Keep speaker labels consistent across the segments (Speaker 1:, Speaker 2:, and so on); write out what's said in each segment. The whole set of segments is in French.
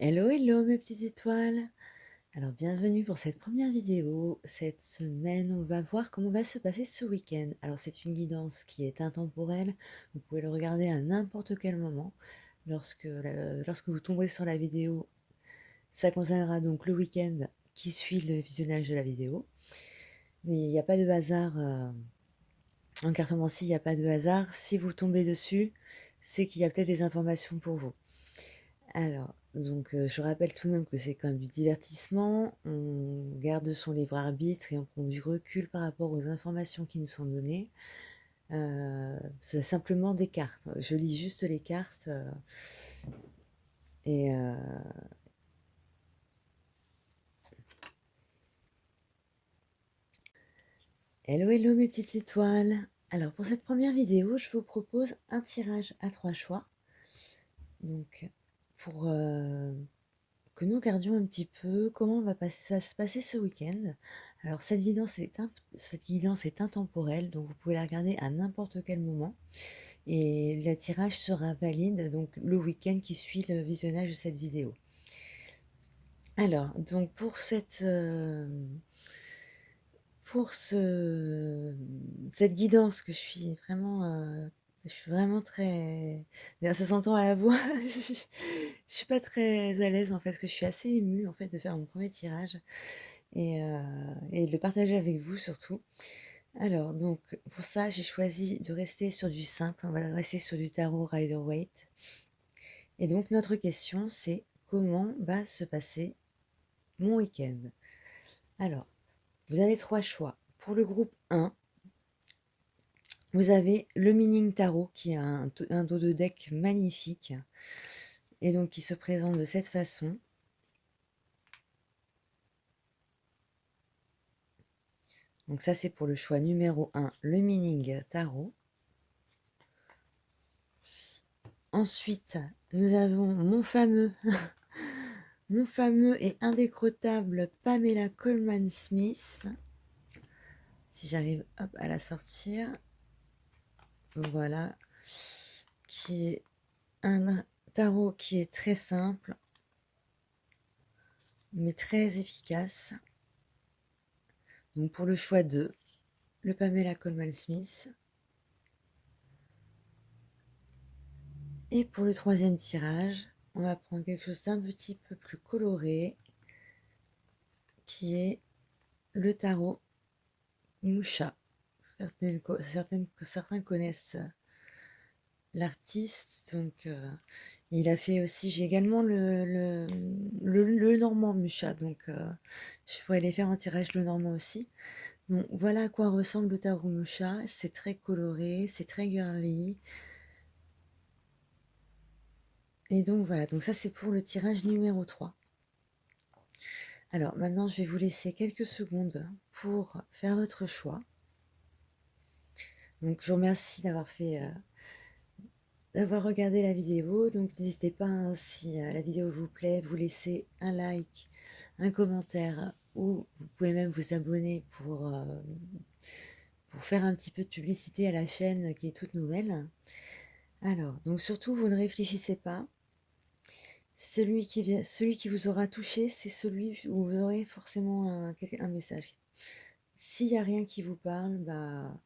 Speaker 1: Hello, hello mes petites étoiles. Alors bienvenue pour cette première vidéo. Cette semaine, on va voir comment va se passer ce week-end. Alors c'est une guidance qui est intemporelle. Vous pouvez le regarder à n'importe quel moment. Lorsque vous tomberez sur la vidéo, ça concernera donc le week-end qui suit le visionnage de la vidéo. Mais il n'y a pas de hasard. En cartomancie, il n'y a pas de hasard. Si vous tombez dessus, c'est qu'il y a peut-être des informations pour vous. Alors, donc, je rappelle tout de même que c'est quand même du divertissement. On garde son libre arbitre et on prend du recul par rapport aux informations qui nous sont données. C'est simplement des cartes. Je lis juste les cartes, et hello, hello mes petites étoiles. Alors pour cette première vidéo, je vous propose un tirage à 3 choix. Donc pour, que nous regardions un petit peu comment ça va se passer ce week-end. Alors cette guidance est intemporelle, donc vous pouvez la regarder à n'importe quel moment et le tirage sera valide donc le week-end qui suit le visionnage de cette vidéo. Alors donc cette guidance que je suis vraiment très, d'ailleurs ça s'entend à la voix, je suis pas très à l'aise en fait, parce que je suis assez émue en fait de faire mon premier tirage et de le partager avec vous surtout. Alors donc pour ça, j'ai choisi de rester sur du simple, on va rester sur du tarot Rider-Waite et donc notre question c'est: comment va se passer mon week-end? Alors, vous avez 3 choix. Pour le groupe 1, vous avez le Meaning Tarot qui a un dos de deck magnifique et donc qui se présente de cette façon. Donc ça, c'est pour le choix numéro 1, le Meaning Tarot. Ensuite, nous avons mon fameux, mon fameux et indécrottable Pamela Coleman Smith. Si j'arrive hop, à la sortir. Voilà. Qui est un tarot qui est très simple, mais très efficace. Donc pour le choix 2, le Pamela Coleman Smith. Et pour le troisième tirage, on va prendre quelque chose d'un petit peu plus coloré, qui est le tarot Musha. Certains connaissent l'artiste, donc il a fait aussi, j'ai également le Normand Musha, donc je pourrais les faire en tirage le Normand aussi. Donc voilà à quoi ressemble le tarot Musha, c'est très coloré, c'est très girly. Et donc voilà, donc ça c'est pour le tirage numéro 3. Alors maintenant, je vais vous laisser quelques secondes pour faire votre choix. Donc je vous remercie d'avoir regardé la vidéo. Donc n'hésitez pas, hein, si la vidéo vous plaît, vous laissez un like, un commentaire, ou vous pouvez même vous abonner pour faire un petit peu de publicité à la chaîne qui est toute nouvelle. Alors, donc surtout, vous ne réfléchissez pas. Celui qui vous aura touché, c'est celui où vous aurez forcément un message. S'il n'y a rien qui vous parle, bah,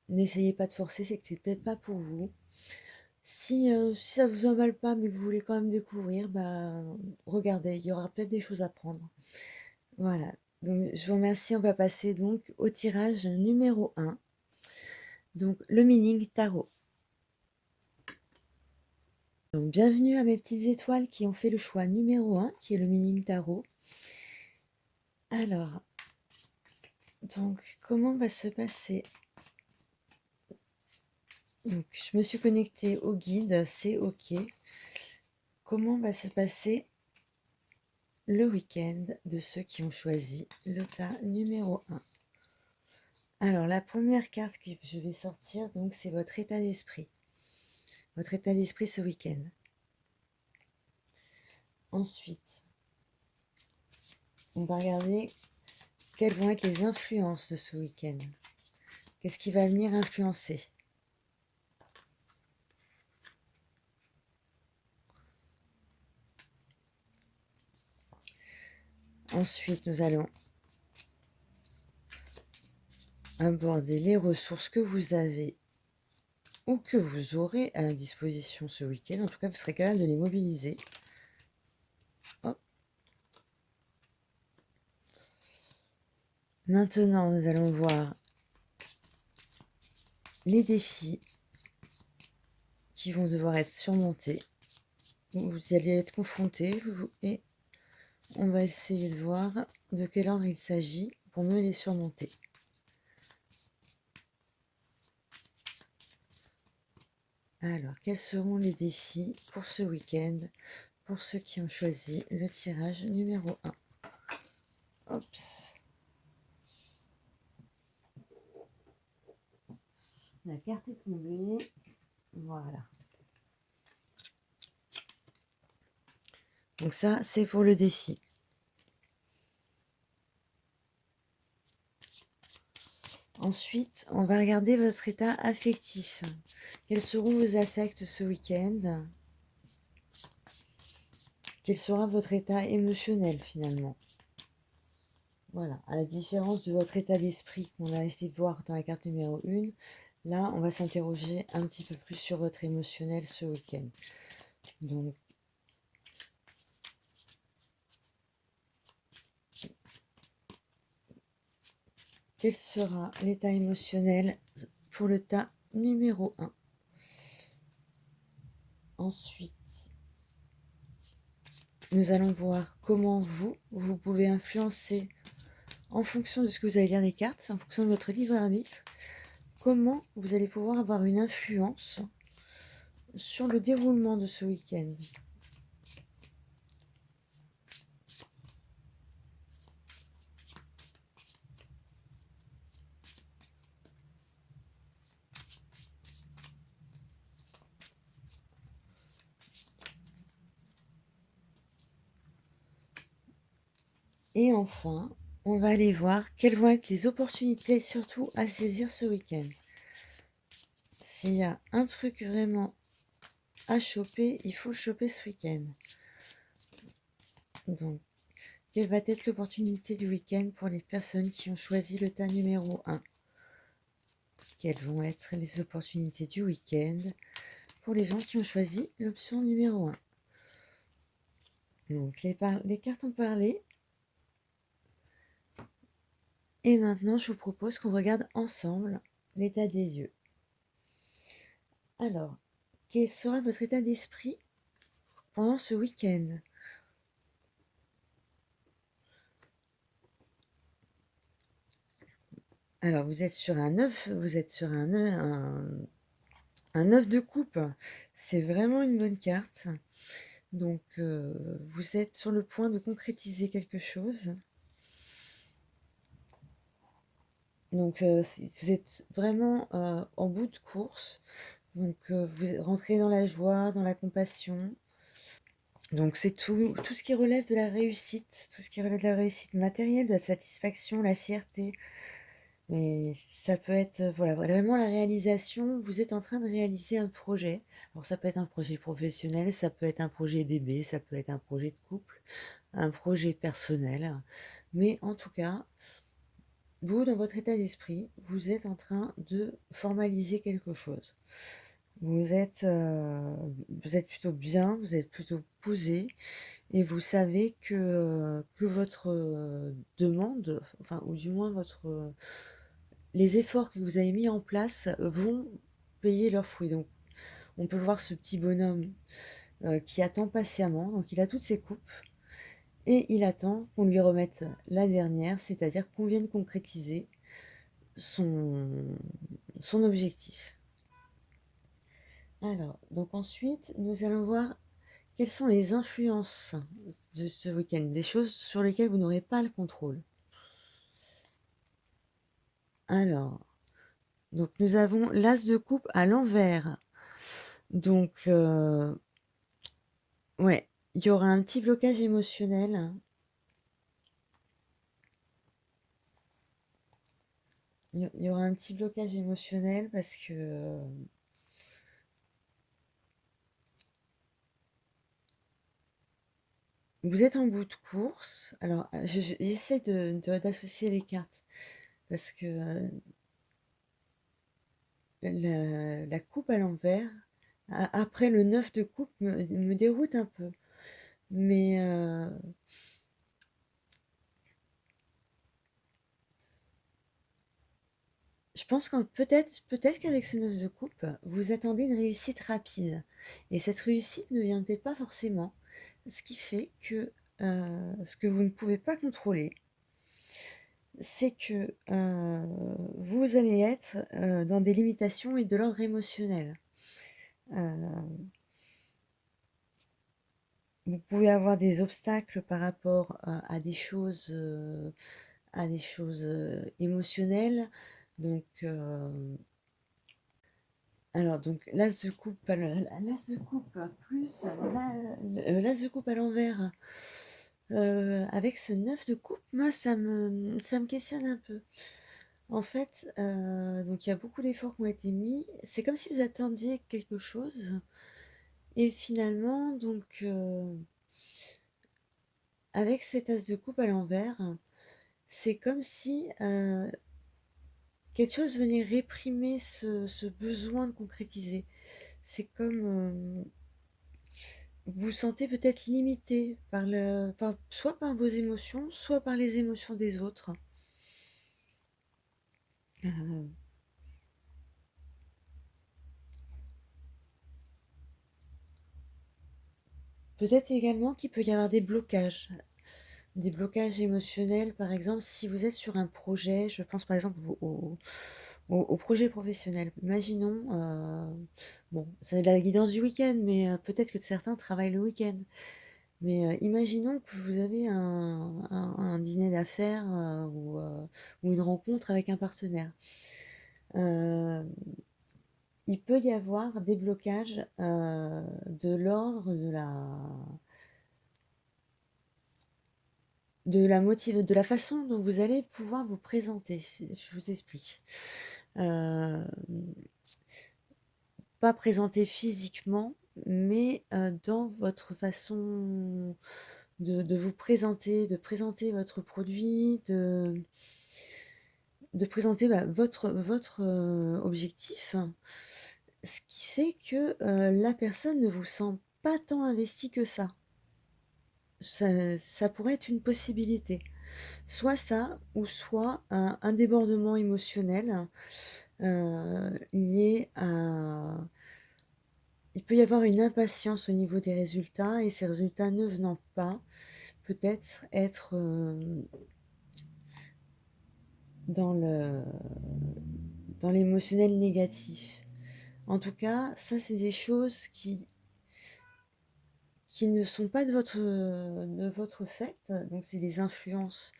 Speaker 1: n'essayez pas de forcer, c'est que c'est peut-être pas pour vous. Si ça vous emballe pas, mais que vous voulez quand même découvrir, bah, regardez, il y aura peut-être des choses à prendre. Voilà. Donc, je vous remercie. On va passer donc au tirage numéro 1. Donc, le Meaning Tarot. Donc, bienvenue à mes petites étoiles qui ont fait le choix numéro 1, qui est le Meaning Tarot. Alors, donc, comment va se passer? Donc, je me suis connectée au guide, c'est OK. Comment va se passer le week-end de ceux qui ont choisi le tas numéro 1? Alors, la première carte que je vais sortir, donc, c'est votre état d'esprit. Votre état d'esprit ce week-end. Ensuite, on va regarder quelles vont être les influences de ce week-end. Qu'est-ce qui va venir influencer? Ensuite, nous allons aborder les ressources que vous avez ou que vous aurez à disposition ce week-end. En tout cas, vous serez capable de les mobiliser. Hop. Maintenant, nous allons voir les défis qui vont devoir être surmontés. Vous allez être confrontés et on va essayer de voir de quel ordre il s'agit pour mieux les surmonter. Alors, quels seront les défis pour ce week-end pour ceux qui ont choisi le tirage numéro 1? Oups. La carte est tombée. Voilà. Donc ça, c'est pour le défi. Ensuite, on va regarder votre état affectif. Quels seront vos affects ce week-end? Quel sera votre état émotionnel finalement? Voilà, à la différence de votre état d'esprit qu'on a essayé de voir dans la carte numéro 1, là, on va s'interroger un petit peu plus sur votre émotionnel ce week-end. Donc, quel sera l'état émotionnel pour le tas numéro 1? Ensuite, nous allons voir comment vous pouvez influencer en fonction de ce que vous allez lire des cartes, en fonction de votre libre arbitre, comment vous allez pouvoir avoir une influence sur le déroulement de ce week-end. Et enfin, on va aller voir quelles vont être les opportunités surtout à saisir ce week-end. S'il y a un truc vraiment à choper, il faut le choper ce week-end. Donc, quelle va être l'opportunité du week-end pour les personnes qui ont choisi le tas numéro 1? Quelles vont être les opportunités du week-end pour les gens qui ont choisi l'option numéro 1? Donc, les cartes ont parlé. Et maintenant, je vous propose qu'on regarde ensemble l'état des lieux. Alors, quel sera votre état d'esprit pendant ce week-end? Alors, vous êtes sur un 9, vous êtes sur un 9 de coupe. C'est vraiment une bonne carte. Donc, vous êtes sur le point de concrétiser quelque chose. Donc, vous êtes vraiment en bout de course. Donc, vous rentrez dans la joie, dans la compassion. Donc, c'est tout ce qui relève de la réussite, tout ce qui relève de la réussite matérielle, de la satisfaction, la fierté. Et ça peut être, voilà, vraiment la réalisation. Vous êtes en train de réaliser un projet. Alors, ça peut être un projet professionnel, ça peut être un projet bébé, ça peut être un projet de couple, un projet personnel. Mais en tout cas, vous, dans votre état d'esprit, vous êtes en train de formaliser quelque chose. Vous êtes plutôt bien, vous êtes plutôt posé et vous savez que votre demande, enfin, ou du moins les efforts que vous avez mis en place vont payer leurs fruits. Donc, on peut voir ce petit bonhomme qui attend patiemment. Donc, il a toutes ses coupes et il attend qu'on lui remette la dernière, c'est-à-dire qu'on vienne concrétiser son objectif. Alors, donc ensuite, nous allons voir quelles sont les influences de ce week-end, des choses sur lesquelles vous n'aurez pas le contrôle. Alors, donc nous avons l'as de coupe à l'envers. Donc, ouais, il y aura un petit blocage émotionnel. Il y aura un petit blocage émotionnel parce que vous êtes en bout de course. Alors, j'essaie d'associer les cartes parce que la coupe à l'envers, après le 9 de coupe, me déroute un peu. Mais je pense que peut-être qu'avec ce 9 de coupe, vous attendez une réussite rapide. Et cette réussite ne vient peut-être pas forcément. Ce qui fait que ce que vous ne pouvez pas contrôler, c'est que vous allez être dans des limitations et de l'ordre émotionnel. Vous pouvez avoir des obstacles par rapport à des choses émotionnelles. Donc, alors, donc l'as de coupe, l'as de coupe plus l'as de coupe à l'envers. Avec ce 9 de coupe, moi, ça me questionne un peu. En fait, donc il y a beaucoup d'efforts qui ont été mis. C'est comme si vous attendiez quelque chose. Et finalement, donc, avec cet as de coupe à l'envers, c'est comme si quelque chose venait réprimer ce besoin de concrétiser. C'est comme vous vous sentez peut-être limité soit par vos émotions, soit par les émotions des autres. Euh, Peut-être également qu'il peut y avoir des blocages émotionnels, par exemple, si vous êtes sur un projet, je pense par exemple au projet professionnel. Imaginons, bon, c'est de la guidance du week-end, mais peut-être que certains travaillent le week-end. Mais imaginons que vous avez un dîner d'affaires ou une rencontre avec un partenaire. Euh, il peut y avoir des blocages de l'ordre de la façon dont vous allez pouvoir vous présenter. Je vous explique. Euh, Pas présenter physiquement, mais dans votre façon de vous présenter, de présenter votre produit, de présenter votre objectif, ce qui fait que la personne ne vous sent pas tant investi que ça. Ça pourrait être une possibilité. Soit ça, ou soit un débordement émotionnel lié à... Il peut y avoir une impatience au niveau des résultats et ces résultats ne venant pas, peut-être être dans dans l'émotionnel négatif. En tout cas, ça, c'est des choses qui ne sont pas de votre fait. Donc, c'est des influences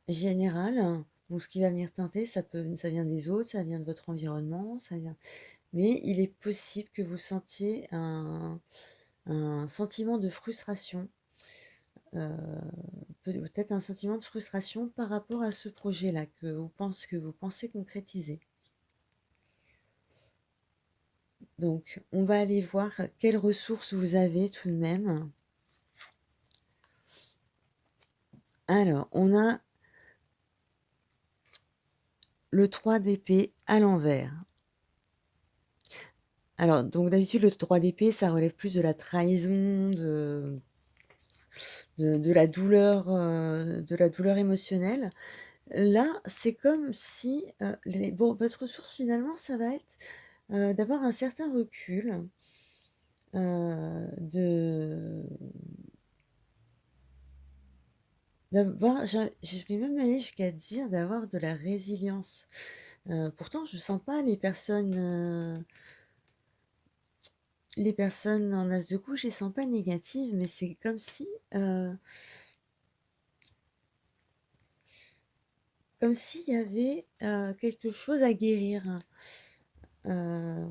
Speaker 1: générales. Donc, ce qui va venir teinter, ça vient des autres, ça vient de votre environnement, ça vient... Mais il est possible que vous sentiez un sentiment de frustration, euh, peut-être un sentiment de frustration par rapport à ce projet-là que vous pensez concrétiser. Donc, on va aller voir quelles ressources vous avez tout de même. Alors, on a le 3 d'épée à l'envers. Alors, donc d'habitude, le 3 d'épée, ça relève plus de la trahison, de la douleur émotionnelle. Là, c'est comme si bon, votre ressource, finalement, ça va être d'avoir un certain recul, de je vais même aller jusqu'à dire d'avoir de la résilience. Pourtant, je sens pas les personnes en as de couche, je les sens pas négatives, mais c'est comme s'il y avait quelque chose à guérir. Euh,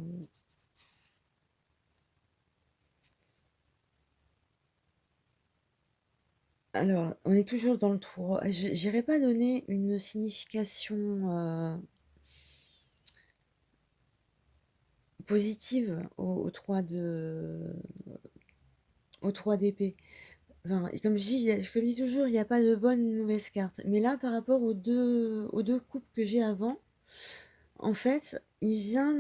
Speaker 1: alors, on est toujours dans le 3. J'irai pas donner une signification positive au 3 de au 3 d'épée. Enfin, et comme je dis, comme je dis toujours, il n'y a pas de bonne ou de mauvaise carte. Mais là, par rapport aux deux coupes que j'ai avant, en fait, il vient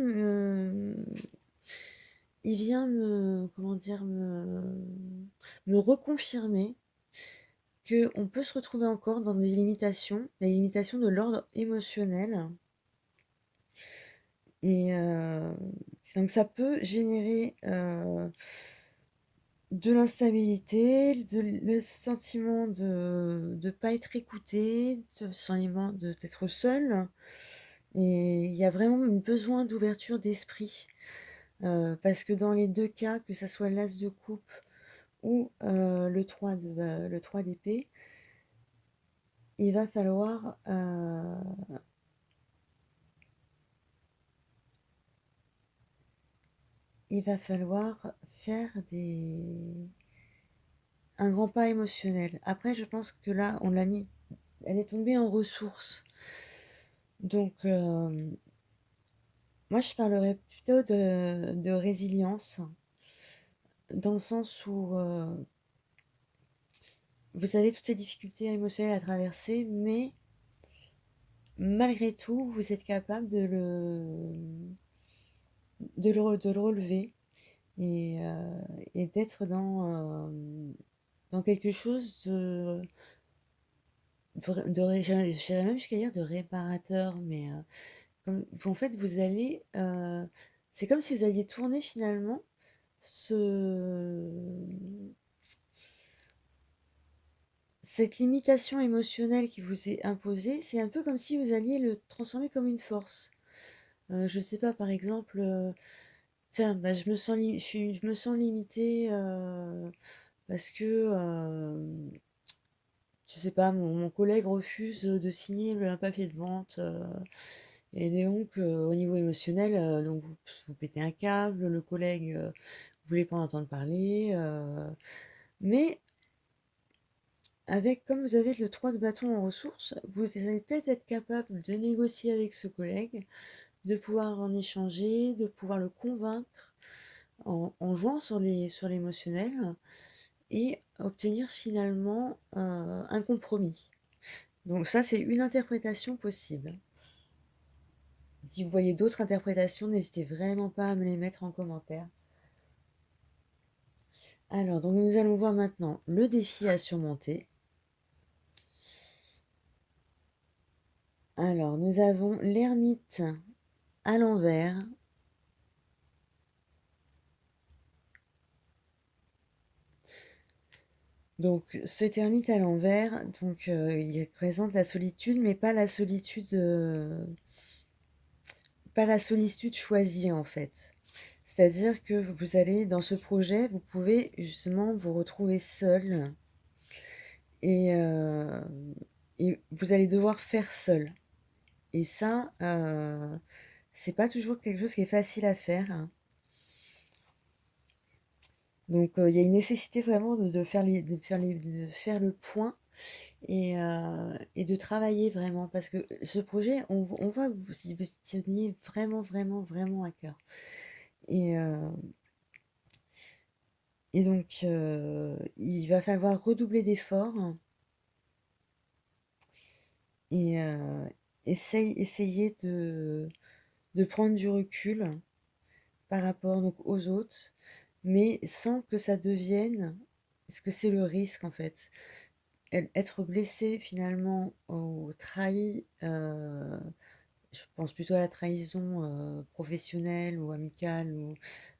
Speaker 1: comment dire, me reconfirmer que on peut se retrouver encore dans des limitations de l'ordre émotionnel. Et donc ça peut générer de l'instabilité, le sentiment de ne pas être écouté, le sentiment d'être seul. Et il y a vraiment un besoin d'ouverture d'esprit. Parce que dans les deux cas, que ça soit l'as de coupe ou le 3 d'épée, il va falloir, faire un grand pas émotionnel. Après, je pense que là, elle est tombée en ressources. Donc, moi, je parlerais plutôt de résilience, dans le sens où vous avez toutes ces difficultés émotionnelles à traverser, mais malgré tout, vous êtes capable de le relever et d'être dans quelque chose j'irais même jusqu'à dire de réparateur, mais en fait, c'est comme si vous alliez tourner finalement ce, cette limitation émotionnelle qui vous est imposée, c'est un peu comme si vous alliez le transformer comme une force. Je sais pas, par exemple, tiens, bah, je me sens limitée parce que, je sais pas, mon collègue refuse de signer un papier de vente. Et donc, au niveau émotionnel, donc vous pétez un câble, le collègue, vous voulez pas en entendre parler, mais comme vous avez le 3 de bâton en ressources, vous allez peut-être être capable de négocier avec ce collègue, de pouvoir en échanger, de pouvoir le convaincre en jouant sur l'émotionnel et obtenir finalement, un compromis. Donc ça, c'est une interprétation possible. Si vous voyez d'autres interprétations, n'hésitez vraiment pas à me les mettre en commentaire. Alors, donc nous allons voir maintenant le défi à surmonter. Alors, nous avons l'ermite à l'envers. Donc, cet ermite à l'envers, donc il représente la solitude, mais pas la solitude choisie en fait. C'est-à-dire que vous allez, dans ce projet, vous pouvez justement vous retrouver seul et, euh, et vous allez devoir faire seul. Et ça, c'est pas toujours quelque chose qui est facile à faire, hein. Donc, il y a une nécessité vraiment de faire le point et de travailler vraiment parce que ce projet, on voit que vous y teniez vraiment, vraiment, vraiment à cœur. Et, heu et donc, il va falloir redoubler d'efforts et essayer de prendre du recul par rapport donc aux autres, mais sans que ça devienne parce que c'est le risque en fait. Être blessé finalement ou trahi, je pense plutôt à la trahison, professionnelle ou amicale ou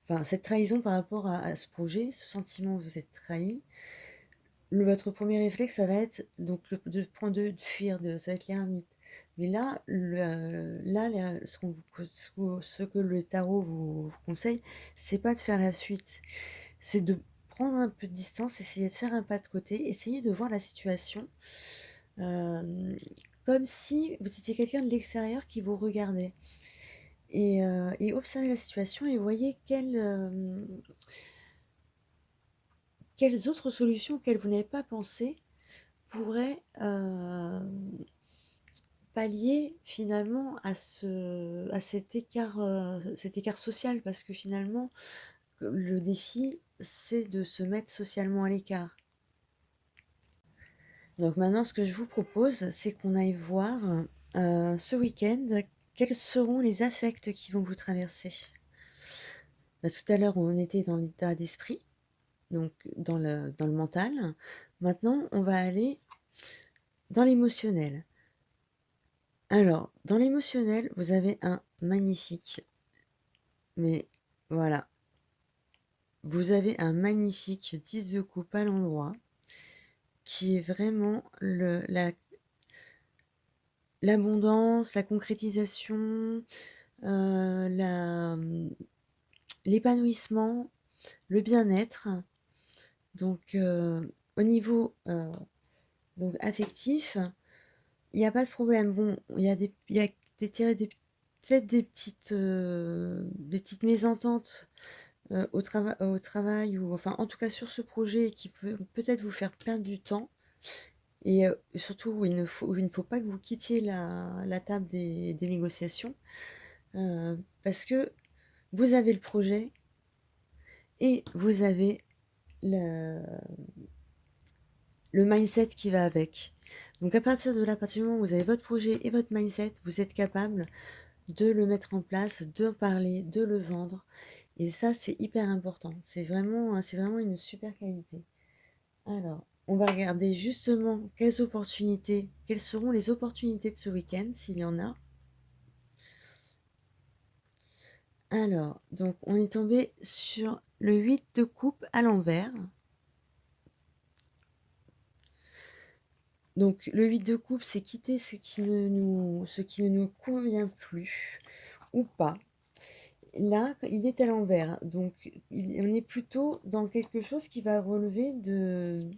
Speaker 1: enfin cette trahison par rapport à ce projet, ce sentiment où vous êtes trahi, votre premier réflexe ça va être donc de fuir, ça va être l'ermite. Mais là, ce que le tarot vous conseille, c'est pas de faire la suite, c'est de prendre un peu de distance, essayer de faire un pas de côté, essayer de voir la situation, hem, comme si vous étiez quelqu'un de l'extérieur qui vous regardait et observer la situation et voyez quelles autres solutions auxquelles vous n'avez pas pensé pourraient, pallier finalement à cet écart social. Parce que finalement, le défi, c'est de se mettre socialement à l'écart. Donc maintenant, ce que je vous propose, c'est qu'on aille voir ce week-end quels seront les affects qui vont vous traverser. Tout à l'heure, on était dans l'état d'esprit, donc dans le mental. Maintenant, on va aller dans l'émotionnel. Alors, dans l'émotionnel, vous avez un magnifique, mais voilà, vous avez un magnifique 10 de coupe à l'endroit qui est vraiment l'abondance, la concrétisation, l'épanouissement, le bien-être. Donc, au niveau donc affectif, il n'y a pas de problème. Bon, il y a peut-être des petites mésententes au travail, ou enfin, en tout cas sur ce projet qui peut peut-être vous faire perdre du temps. Et surtout, il ne faut pas que vous quittiez la table des négociations, parce que vous avez le projet et vous avez le, le mindset qui va avec. Donc à partir de là, à partir du moment où vous avez votre projet et votre mindset, vous êtes capable de le mettre en place, de parler, de le vendre. Et ça, c'est hyper important. C'est vraiment une super qualité. Alors, on va regarder justement quelles seront les opportunités de ce week-end, s'il y en a. Alors, donc on est tombé sur le 8 de coupe à l'envers. Donc le 8 de coupe, c'est quitter ce qui ne nous convient plus ou pas. Là, il est à l'envers. Donc on est plutôt dans quelque chose qui va relever de...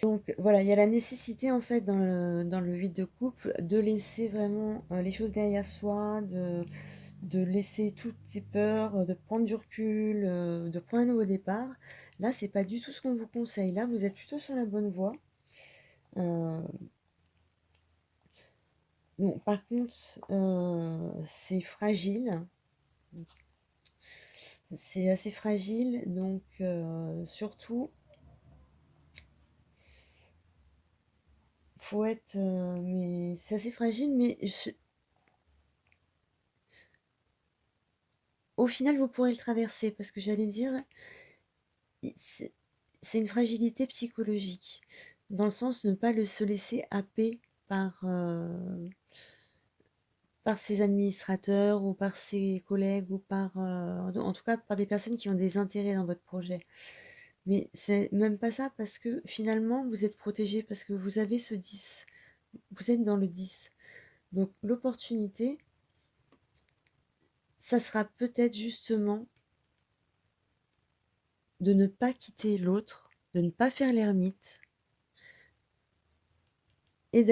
Speaker 1: Donc voilà, il y a la nécessité en fait dans le 8 de coupe de laisser vraiment les choses derrière soi, de laisser toutes ces peurs, de prendre du recul, de prendre un nouveau départ. Là, c'est pas du tout ce qu'on vous conseille. Là, vous êtes plutôt sur la bonne voie. Euh, bon, par contre, c'est fragile. C'est assez fragile, donc surtout, faut être. Mais c'est assez fragile, mais au final, vous pourrez le traverser, parce que j'allais dire, c'est une fragilité psychologique, dans le sens de ne pas se laisser happer par ses administrateurs ou par ses collègues ou en tout cas par des personnes qui ont des intérêts dans votre projet. Mais c'est même pas ça, parce que finalement vous êtes protégé, parce que vous avez ce 10, vous êtes dans le 10. Donc l'opportunité, ça sera peut-être justement de ne pas quitter l'autre, de ne pas faire l'ermite et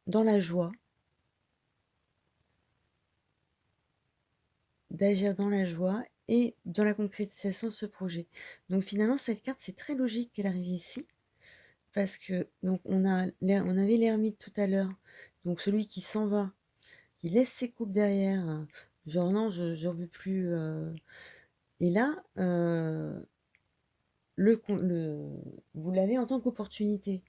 Speaker 1: dans la joie, d'agir dans la joie et dans la concrétisation de ce projet. Donc finalement, cette carte, c'est très logique qu'elle arrive ici, parce que donc on avait l'ermite tout à l'heure, donc celui qui s'en va, qui laisse ses coupes derrière, hein, genre non, je veux plus. Et là, vous l'avez en tant qu'opportunité.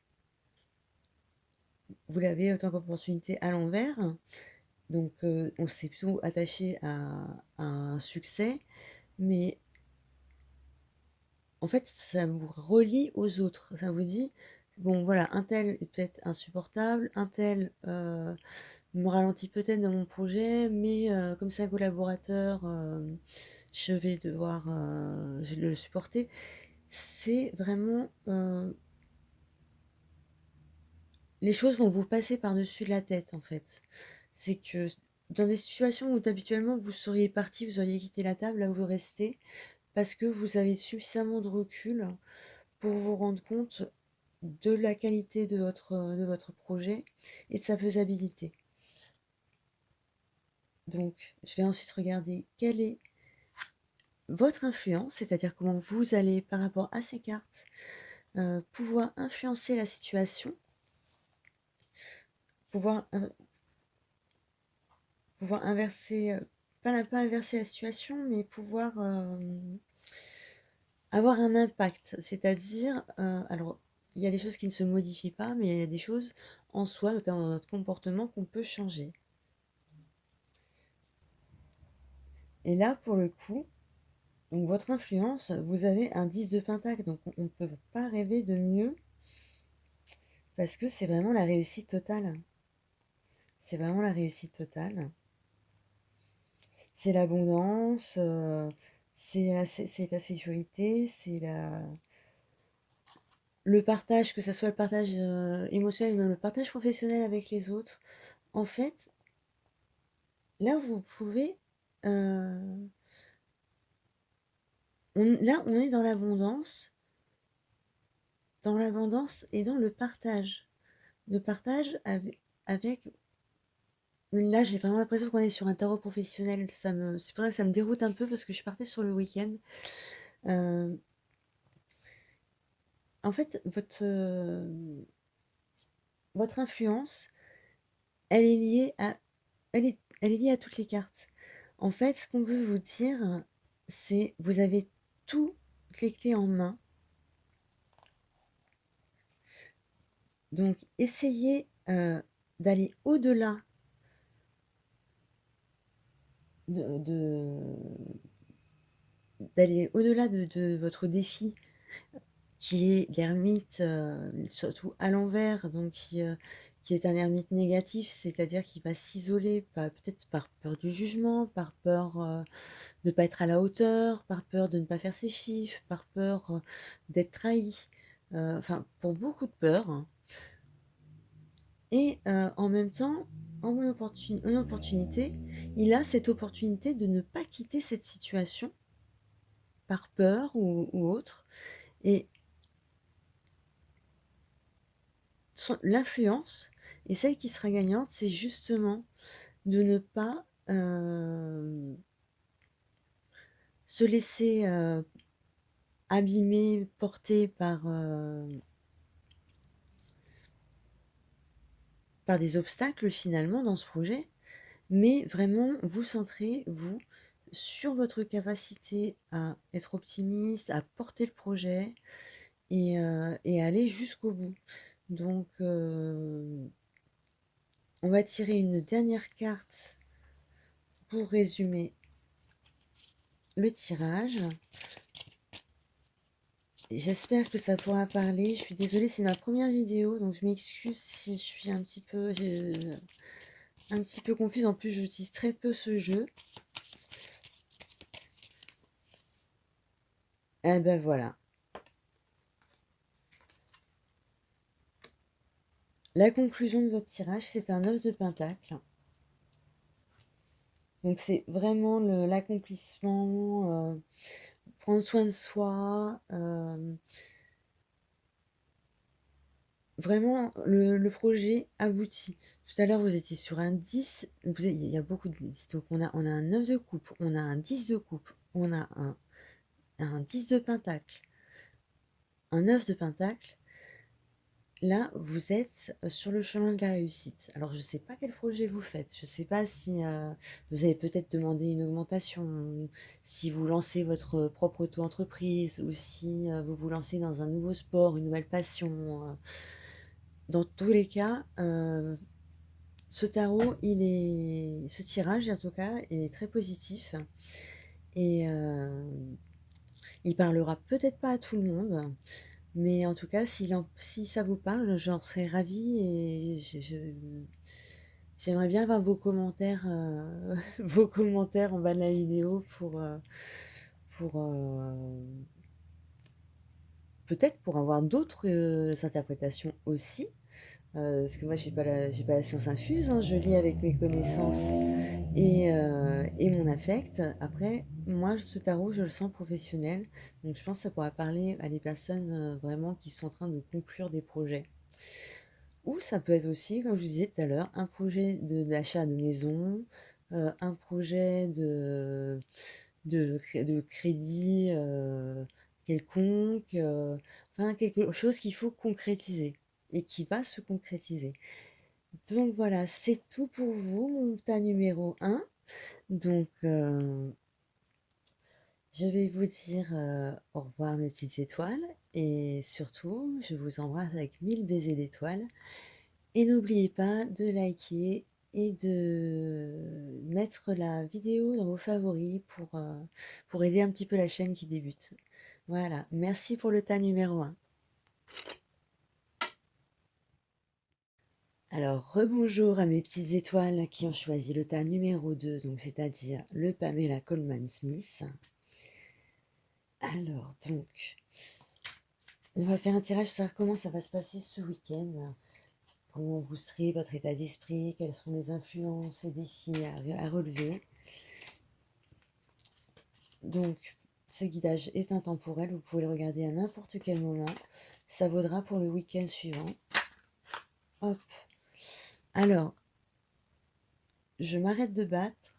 Speaker 1: Vous l'avez en tant qu'opportunité à l'envers. Donc, on s'est plutôt attaché à un succès, mais en fait, ça vous relie aux autres. Ça vous dit, bon, voilà, un tel est peut-être insupportable, un tel me ralentit peut-être dans mon projet, mais comme c'est un collaborateur, je vais devoir le supporter. C'est vraiment... les choses vont vous passer par-dessus la tête, en fait. C'est que dans des situations où habituellement vous seriez parti, vous auriez quitté la table, là où vous restez, parce que vous avez suffisamment de recul pour vous rendre compte de la qualité de votre projet et de sa faisabilité. Donc, je vais ensuite regarder quelle est votre influence, c'est-à-dire comment vous allez, par rapport à ces cartes, pouvoir influencer la situation, pouvoir, pouvoir inverser, pas inverser la situation, mais pouvoir avoir un impact, c'est-à-dire, alors il y a des choses qui ne se modifient pas, mais il y a des choses en soi, notamment dans notre comportement, qu'on peut changer. Et là, pour le coup, donc votre influence, vous avez un 10 de pentacle, donc on ne peut pas rêver de mieux parce que c'est vraiment la réussite totale. C'est vraiment la réussite totale. C'est l'abondance, c'est la sécurité, c'est le partage, que ce soit le partage émotionnel, même le partage professionnel avec les autres. En fait, là, vous pouvez... là, on est dans l'abondance et dans le partage. Le partage avec là, j'ai vraiment l'impression qu'on est sur un tarot professionnel. C'est pour ça que ça me déroute un peu parce que je partais sur le week-end. Euh, en fait, votre influence, elle est liée à, elle est liée à toutes les cartes. En fait, ce qu'on veut vous dire, c'est vous avez toutes les clés en main. Donc, essayez d'aller au-delà de, d'aller au-delà de votre défi qui est l'ermite, surtout à l'envers, donc qui est un ermite négatif, c'est-à-dire qui va s'isoler, peut-être par peur du jugement, par peur de ne pas être à la hauteur, par peur de ne pas faire ses chiffres, par peur d'être trahi, enfin pour beaucoup de peurs, hein. Et en même temps, en opportunité, il a cette opportunité de ne pas quitter cette situation par peur ou autre. Et l'influence, et celle qui sera gagnante, c'est justement de ne pas se laisser abîmer, porter par des obstacles finalement dans ce projet, mais vraiment vous centrer, vous, sur votre capacité à être optimiste, à porter le projet et aller jusqu'au bout. Donc, on va tirer une dernière carte pour résumer le tirage. J'espère que ça pourra parler. Je suis désolée, c'est ma première vidéo, donc je m'excuse si je suis un petit peu confuse. En plus, j'utilise très peu ce jeu. Eh ben voilà. La conclusion de votre tirage, c'est un 9 de pentacle. Donc c'est vraiment l'accomplissement, prendre soin de soi, vraiment le projet aboutit. Tout à l'heure, vous étiez sur un 10, il y a beaucoup de 10. Donc on a un 9 de coupe, on a un 10 de coupe, on a un 10 de pentacle, un 9 de pentacle. Là, vous êtes sur le chemin de la réussite. Alors, je ne sais pas quel projet vous faites. Je ne sais pas si vous avez peut-être demandé une augmentation, si vous lancez votre propre auto-entreprise ou si vous vous lancez dans un nouveau sport, une nouvelle passion. Dans tous les cas, ce ce tirage en tout cas, est très positif et il parlera peut-être pas à tout le monde. Mais en tout cas, si ça vous parle, j'en serais ravie et j'aimerais bien avoir vos commentaires, vos commentaires en bas de la vidéo pour peut-être pour avoir d'autres interprétations aussi. Parce que moi, j'ai pas la science infuse, hein, je lis avec mes connaissances et mon affect. Après, moi, ce tarot, je le sens professionnel. Donc, je pense que ça pourra parler à des personnes vraiment qui sont en train de conclure des projets. Ou ça peut être aussi, comme je vous disais tout à l'heure, un projet d'achat de maison, un projet de crédit quelconque, enfin quelque chose qu'il faut concrétiser et qui va se concrétiser. Donc voilà, c'est tout pour vous, mon tas numéro 1. Donc Je vais vous dire, au revoir mes petites étoiles et surtout, je vous embrasse avec 1000 baisers d'étoiles et n'oubliez pas de liker et de mettre la vidéo dans vos favoris pour aider un petit peu la chaîne qui débute. Voilà, merci pour le tas numéro 1. Alors, rebonjour à mes petites étoiles qui ont choisi le tas numéro 2, donc c'est-à-dire le Pamela Coleman Smith. Alors, donc, on va faire un tirage pour savoir comment ça va se passer ce week-end, comment vous serez, votre état d'esprit, quelles sont les influences et défis à relever. Donc, ce guidage est intemporel, vous pouvez le regarder à n'importe quel moment. Ça vaudra pour le week-end suivant. Hop. Alors, je m'arrête de battre.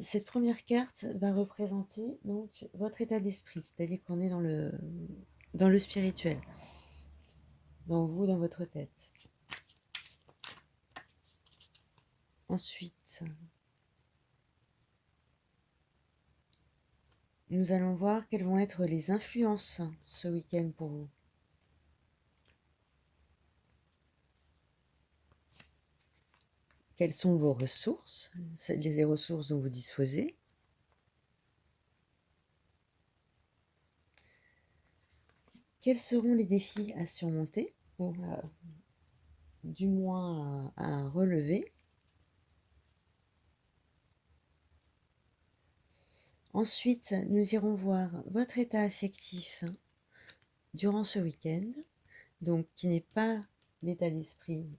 Speaker 1: Cette première carte va représenter donc votre état d'esprit, c'est-à-dire qu'on est dans le spirituel, dans vous, dans votre tête. Ensuite, nous allons voir quelles vont être les influences ce week-end pour vous. Quelles sont vos ressources, les ressources dont vous disposez. Quels seront les défis à surmonter, ou du moins à relever. Ensuite, nous irons voir votre état affectif durant ce week-end, donc qui n'est pas l'état d'esprit,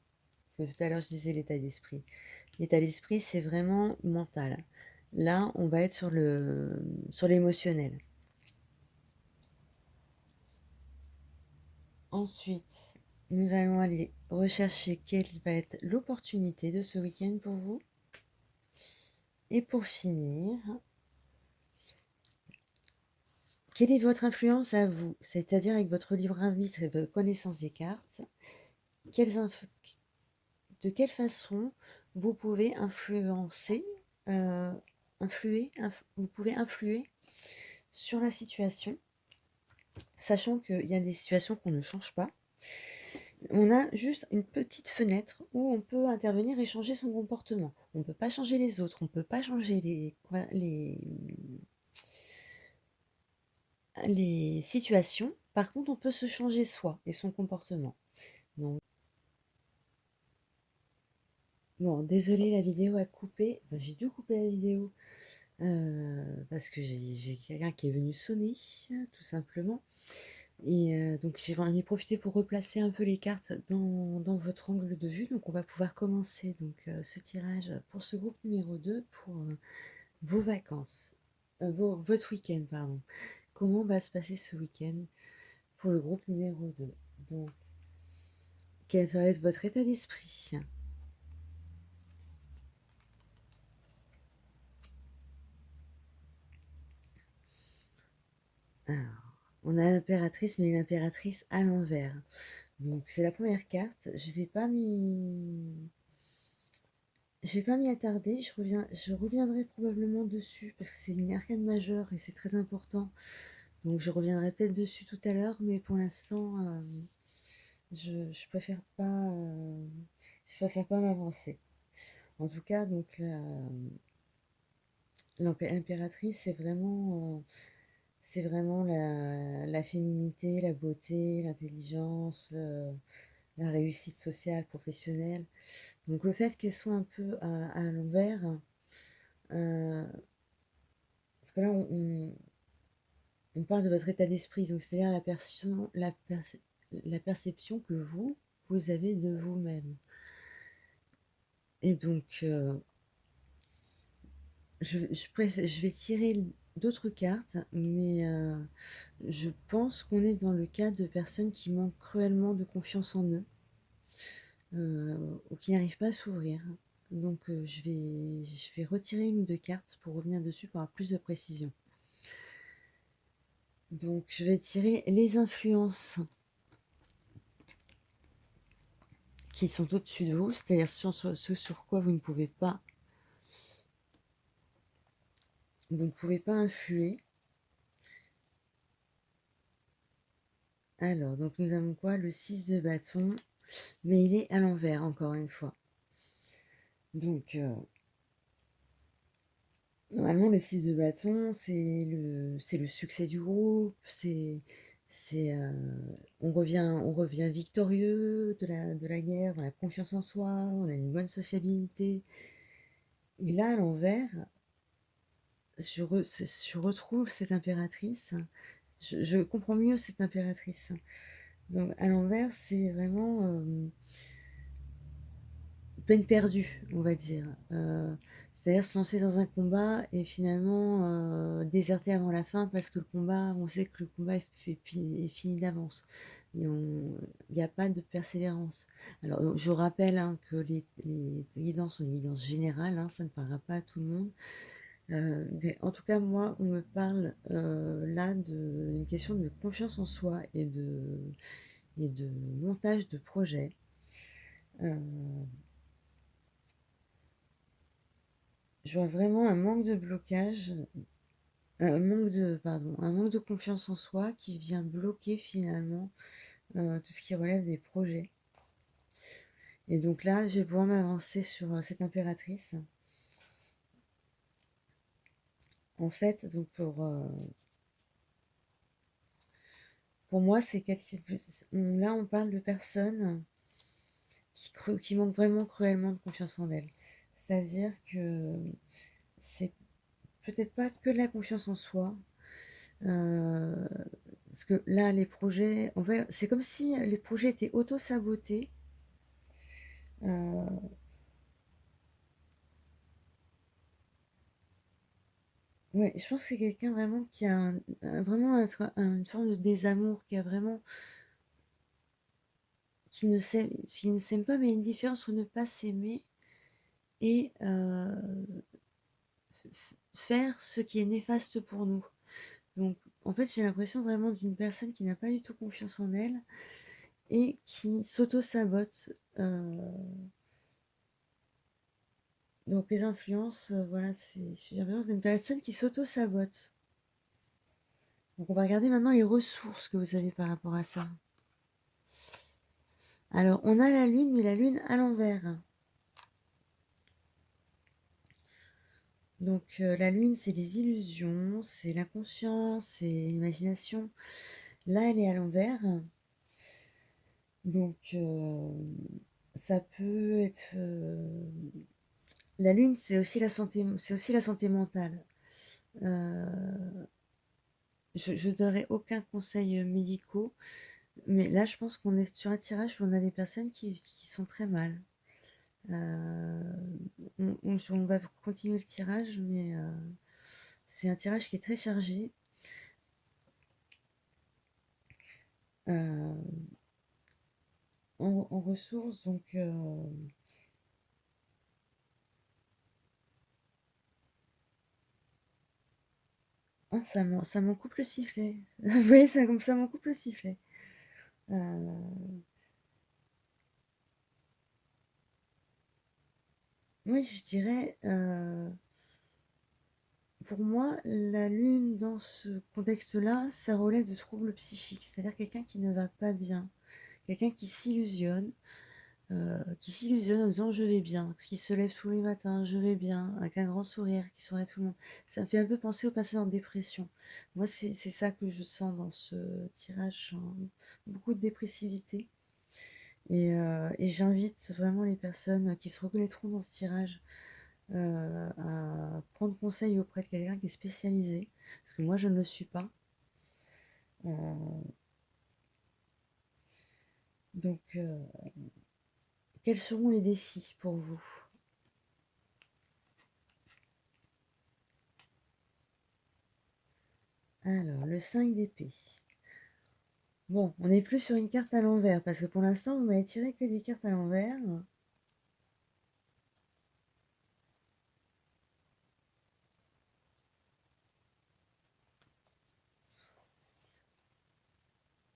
Speaker 1: parce que tout à l'heure je disais l'état d'esprit. L'état d'esprit, c'est vraiment mental. Là, on va être sur l'émotionnel. Ensuite, nous allons aller rechercher quelle va être l'opportunité de ce week-end pour vous. Et pour finir, quelle est votre influence à vous, c'est-à-dire avec votre libre arbitre et votre connaissance des cartes, de quelle façon vous pouvez influencer, vous pouvez influer sur la situation, sachant qu'il y a des situations qu'on ne change pas. On a juste une petite fenêtre où on peut intervenir et changer son comportement. On ne peut pas changer les autres, on ne peut pas changer les situations. Par contre, on peut se changer soi et son comportement. Donc, bon, désolée, la vidéo a coupé. Enfin, j'ai dû couper la vidéo parce que j'ai quelqu'un qui est venu sonner, tout simplement. Et donc, j'en ai profité pour replacer un peu les cartes dans votre angle de vue. Donc, on va pouvoir commencer donc, ce tirage pour ce groupe numéro 2 pour vos vacances, votre week-end, pardon. Comment va se passer ce week-end pour le groupe numéro 2? Donc, quel va être votre état d'esprit? Alors, on a l'impératrice, mais l'impératrice à l'envers. Donc, c'est la première carte. Je vais pas m'y attarder. Je reviendrai probablement dessus parce que c'est une arcane majeure et c'est très important. Donc, je reviendrai peut-être dessus tout à l'heure, mais pour l'instant, je préfère pas, m'avancer. En tout cas, donc l'impératrice, c'est vraiment la féminité, la beauté, l'intelligence, la réussite sociale, professionnelle. Donc le fait qu'elle soit un peu à l'envers, euh, parce que là on parle de votre état d'esprit, donc c'est-à-dire la perception que vous avez de vous-même. Et donc je vais tirer d'autres cartes, mais je pense qu'on est dans le cas de personnes qui manquent cruellement de confiance en eux, ou qui n'arrivent pas à s'ouvrir. Donc je vais retirer une ou deux cartes pour revenir dessus pour avoir plus de précision. Donc je vais tirer les influences qui sont au-dessus de vous, c'est-à-dire ce sur quoi vous ne pouvez pas vous ne pouvez pas influer. Alors, donc nous avons quoi? Le 6 de bâton, mais il est à l'envers, encore une fois. Donc, normalement, le 6 de bâton, c'est le succès du groupe, on revient victorieux de la guerre, on a confiance en soi, on a une bonne sociabilité. Et là, à l'envers, je retrouve cette impératrice, je comprends mieux cette impératrice. Donc, à l'envers, c'est vraiment peine perdue, on va dire. C'est-à-dire se lancer dans un combat et finalement déserter avant la fin parce que le combat, on sait que le combat est fini d'avance. Et il n'y a pas de persévérance. Alors, donc, je rappelle hein, que les guidances sont des guidances générales, hein, ça ne parlera pas à tout le monde. Mais en tout cas, moi, on me parle là d'une question de confiance en soi et de montage de projet. Je vois vraiment un manque de blocage, un manque de confiance en soi qui vient bloquer finalement tout ce qui relève des projets. Et donc là, je vais pouvoir m'avancer sur cette impératrice. En fait, donc pour moi, là, on parle de personnes qui manquent vraiment cruellement de confiance en elles. C'est-à-dire que c'est peut-être pas que de la confiance en soi, euh, parce que là, les projets, en fait, c'est comme si les projets étaient auto-sabotés. Euh, ouais, je pense que c'est quelqu'un vraiment qui a vraiment une forme de désamour, qui a vraiment, qui ne s'aime pas, mais il y a une différence entre ne pas s'aimer et faire ce qui est néfaste pour nous. Donc, en fait, j'ai l'impression vraiment d'une personne qui n'a pas du tout confiance en elle et qui s'auto-sabote. Donc, les influences, voilà, j'ai l'impression d'une personne qui s'auto-sabote. Donc, on va regarder maintenant les ressources que vous avez par rapport à ça. Alors, on a la lune, mais la lune à l'envers. Donc, la lune, c'est les illusions, c'est l'inconscient, c'est l'imagination. Là, elle est à l'envers. Donc, ça peut être. La lune, c'est aussi la santé mentale. Euh, je ne donnerai aucun conseil médicaux, mais là, je pense qu'on est sur un tirage où on a des personnes qui sont très mal. On va continuer le tirage, mais c'est un tirage qui est très chargé. Euh, en ressources, donc ah, ça m'en coupe le sifflet. Vous voyez, ça m'en coupe le sifflet. Euh, oui, je dirais, pour moi, la lune dans ce contexte-là, ça relève de troubles psychiques, c'est-à-dire quelqu'un qui ne va pas bien, quelqu'un qui s'illusionne en disant je vais bien, qui se lève tous les matins, je vais bien, avec un grand sourire, qui sourit à tout le monde. Ça me fait un peu penser aux personnes en dépression. Moi, c'est ça que je sens dans ce tirage, hein, beaucoup de dépressivité. Et j'invite vraiment les personnes qui se reconnaîtront dans ce tirage à prendre conseil auprès de quelqu'un qui est spécialisé, parce que moi, je ne le suis pas. Euh, donc, quels seront les défis pour vous? Alors, le 5 d'épée. Bon, on n'est plus sur une carte à l'envers, parce que pour l'instant, vous m'avez tiré que des cartes à l'envers.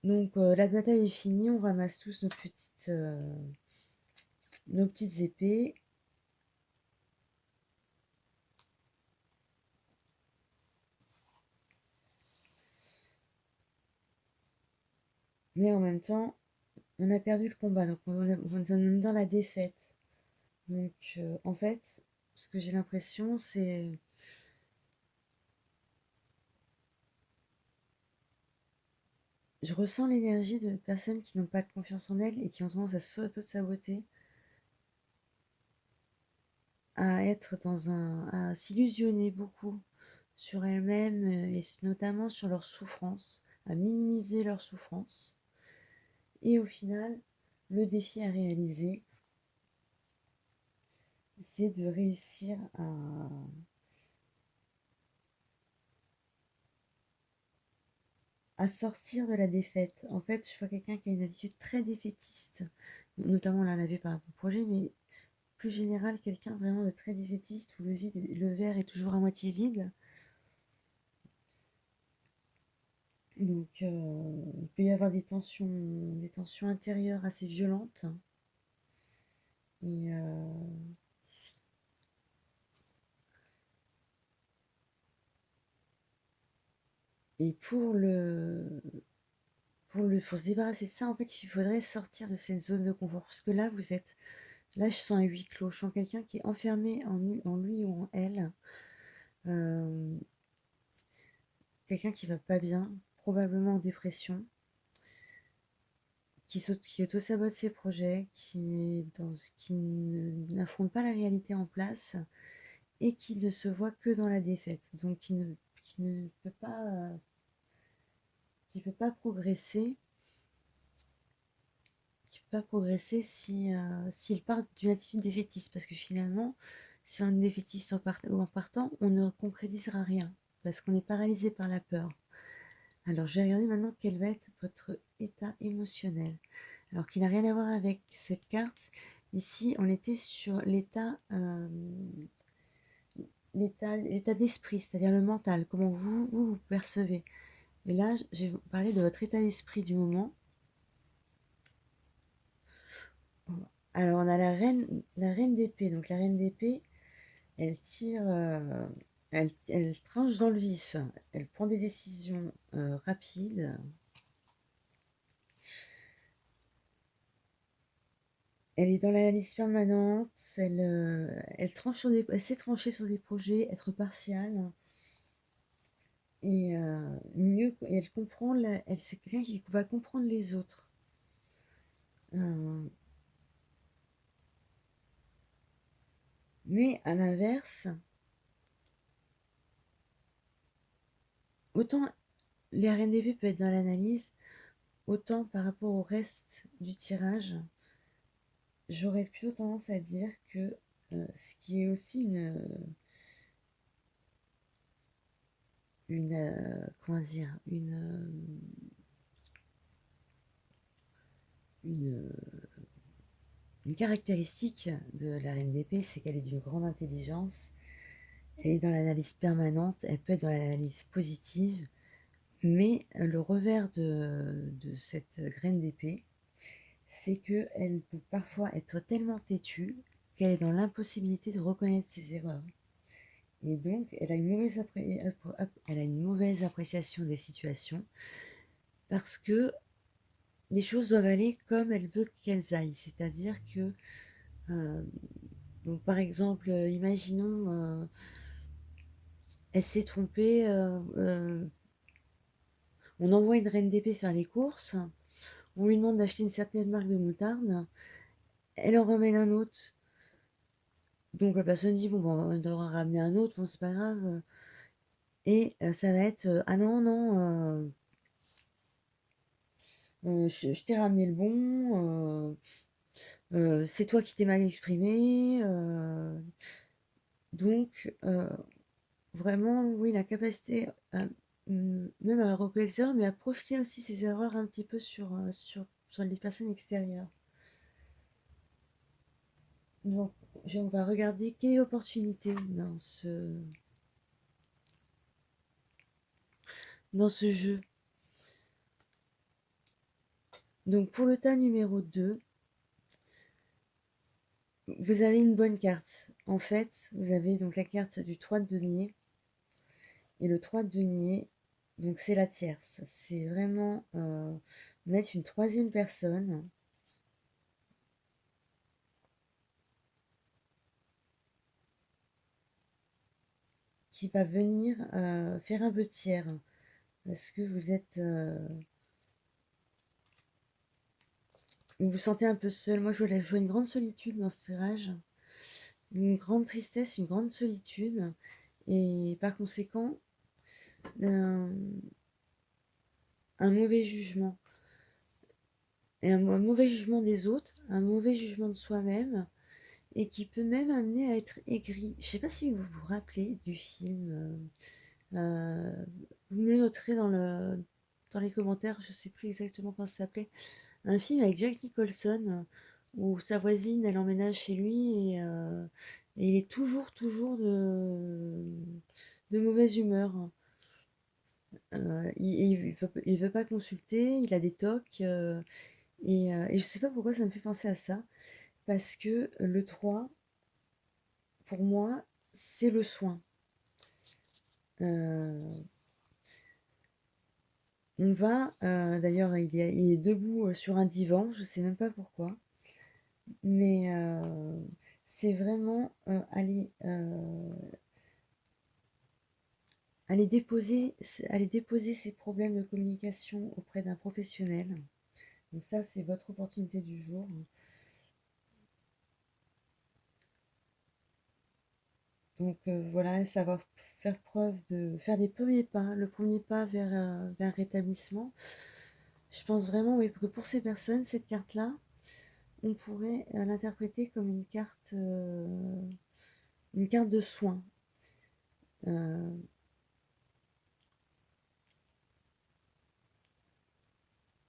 Speaker 1: Donc, la bataille est finie, on ramasse tous nos petites épées. Mais en même temps, on a perdu le combat, donc on est dans la défaite. Donc, en fait, ce que j'ai l'impression, c'est je ressens l'énergie de personnes qui n'ont pas de confiance en elles et qui ont tendance à s'auto-saboter, à être à s'illusionner beaucoup sur elles-mêmes et notamment sur leurs souffrances, à minimiser leurs souffrances. Et au final, le défi à réaliser, c'est de réussir à sortir de la défaite. En fait, je vois quelqu'un qui a une attitude très défaitiste, notamment là, on avait par rapport au projet, mais plus général, quelqu'un vraiment de très défaitiste où le verre est toujours à moitié vide. Donc, il peut y avoir des tensions intérieures assez violentes. Et, et pour se débarrasser de ça, en fait, il faudrait sortir de cette zone de confort. Parce que là, je sens un huis clos. Je sens quelqu'un qui est enfermé en lui ou en elle. Euh, Quelqu'un qui va pas bien, probablement en dépression, qui auto-sabote ses projets, qui n'affronte pas la réalité en place et qui ne se voit que dans la défaite. Donc qui ne peut pas, qui peut pas progresser, qui peut pas progresser s'il part d'une attitude défaitiste. Parce que finalement, si on est défaitiste en partant, on ne concrétisera rien. Parce qu'on est paralysé par la peur. Alors, je vais regarder maintenant quel va être votre état émotionnel. Alors, qui n'a rien à voir avec cette carte. Ici, on était sur l'état d'esprit, c'est-à-dire le mental, comment vous percevez. Et là, je vais vous parler de votre état d'esprit du moment. Alors, on a la reine d'épée. Donc, la reine d'épée, elle tire, elle tranche dans le vif. Elle prend des décisions rapides. Elle est dans l'analyse permanente, elle sait trancher sur des projets, être partiale, et elle comprend, c'est quelqu'un qui va comprendre les autres. Euh, mais à l'inverse, autant les RNDP peut être dans l'analyse, autant par rapport au reste du tirage, j'aurais plutôt tendance à dire que ce qui est aussi comment dire, une une caractéristique de la reine d'épée, c'est qu'elle est d'une grande intelligence, elle est dans l'analyse permanente, elle peut être dans l'analyse positive, mais le revers de cette graine d'épée, c'est qu'elle peut parfois être tellement têtue qu'elle est dans l'impossibilité de reconnaître ses erreurs. Et donc, elle a une mauvaise appréciation des situations parce que les choses doivent aller comme elle veut qu'elles aillent. C'est-à-dire que euh, donc, par exemple, imaginons, elle s'est trompée, on envoie une reine d'épée faire les courses, on lui demande d'acheter une certaine marque de moutarde, elle en ramène un autre. Donc la personne dit, bon, bon, on devra ramener un autre, bon, c'est pas grave. Et ça va être, ah non, non, je t'ai ramené le bon, c'est toi qui t'es mal exprimé. Donc, vraiment, oui, la capacité, même à reconnaître ses erreurs, mais à projeter aussi ses erreurs un petit peu sur les personnes extérieures. Donc, on va regarder quelle est l'opportunité dans ce jeu. Donc, pour le tas numéro 2, vous avez une bonne carte. En fait, vous avez donc la carte du 3 de denier. Et le 3 de denier, donc c'est la tierce. C'est vraiment mettre une troisième personne qui va venir faire un peu de tiers. Parce que vous vous sentez un peu seul. Moi, je vois une grande solitude dans ce tirage, une grande tristesse, une grande solitude. Et par conséquent, un, un mauvais jugement. Et un mauvais jugement des autres, un mauvais jugement de soi-même, et qui peut même amener à être aigri. Je ne sais pas si vous vous rappelez du film. Vous me le noterez dans les commentaires, je ne sais plus exactement comment ça s'appelait. Un film avec Jack Nicholson, où sa voisine, elle emménage chez lui et il est toujours de mauvaise humeur. Il veut pas consulter, il a des tocs. Et je sais pas pourquoi ça me fait penser à ça. Parce que le 3, pour moi, c'est le soin. Euh, d'ailleurs, il est debout sur un divan, je sais même pas pourquoi. Mais c'est vraiment aller déposer ses problèmes de communication auprès d'un professionnel. Donc ça, c'est votre opportunité du jour. Donc voilà, ça va faire des premiers pas, le premier pas vers un rétablissement. Je pense vraiment, oui, que pour ces personnes, cette carte-là, on pourrait l'interpréter comme une carte de soin. Euh,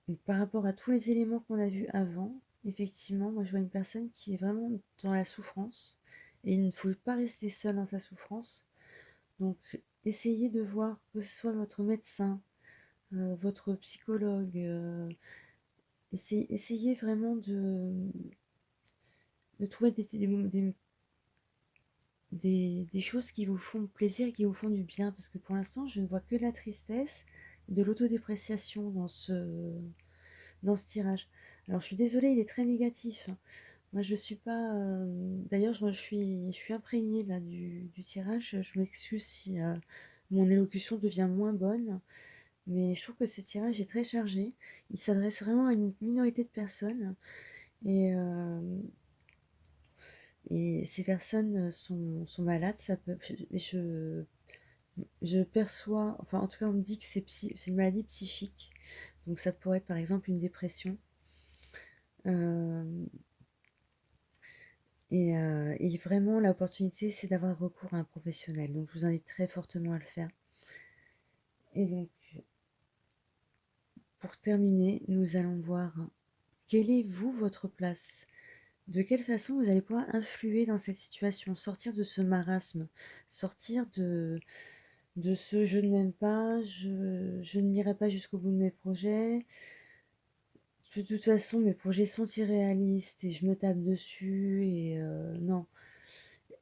Speaker 1: donc par rapport à tous les éléments qu'on a vus avant, effectivement, moi je vois une personne qui est vraiment dans la souffrance et il ne faut pas rester seul dans sa souffrance. Donc essayez de voir que ce soit votre médecin, votre psychologue, essayez vraiment de trouver des choses qui vous font plaisir et qui vous font du bien, parce que pour l'instant, je ne vois que de la tristesse, de l'autodépréciation dans ce tirage. Alors, je suis désolée, il est très négatif, hein. Moi, je suis pas. D'ailleurs, je suis imprégnée là du tirage. Je m'excuse si mon élocution devient moins bonne, mais je trouve que ce tirage est très chargé. Il s'adresse vraiment à une minorité de personnes et, et ces personnes sont malades. Je perçois, enfin, en tout cas, on me dit que c'est une maladie psychique. Donc, ça pourrait être par exemple une dépression. Euh, et vraiment, l'opportunité, c'est d'avoir recours à un professionnel. Donc, je vous invite très fortement à le faire. Et donc, pour terminer, nous allons voir quelle est, vous, votre place. De quelle façon vous allez pouvoir influer dans cette situation, sortir de ce marasme, sortir de ce je ne m'aime pas, je n'irai pas jusqu'au bout de mes projets. De toute façon, mes projets sont irréalistes et je me tape dessus. Et non,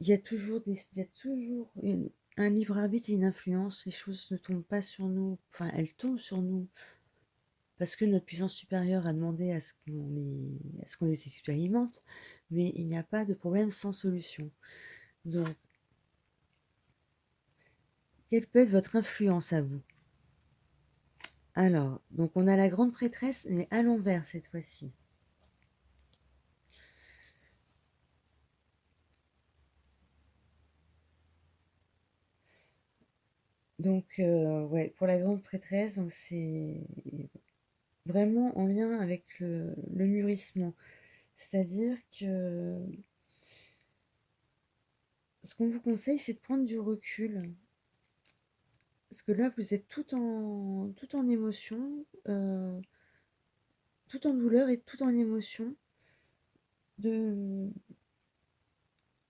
Speaker 1: il y a toujours un libre arbitre et une influence. Les choses ne tombent pas sur nous, enfin, elles tombent sur nous parce que notre puissance supérieure a demandé à ce qu'on les expérimente, mais il n'y a pas de problème sans solution. Donc, quelle peut être votre influence à vous? Alors, donc on a la grande prêtresse, mais à l'envers cette fois-ci. Donc, ouais, pour la grande prêtresse, donc c'est vraiment en lien avec le mûrissement. C'est-à-dire que ce qu'on vous conseille, c'est de prendre du recul. Parce que là, vous êtes tout en émotion, tout en douleur et tout en émotion, de,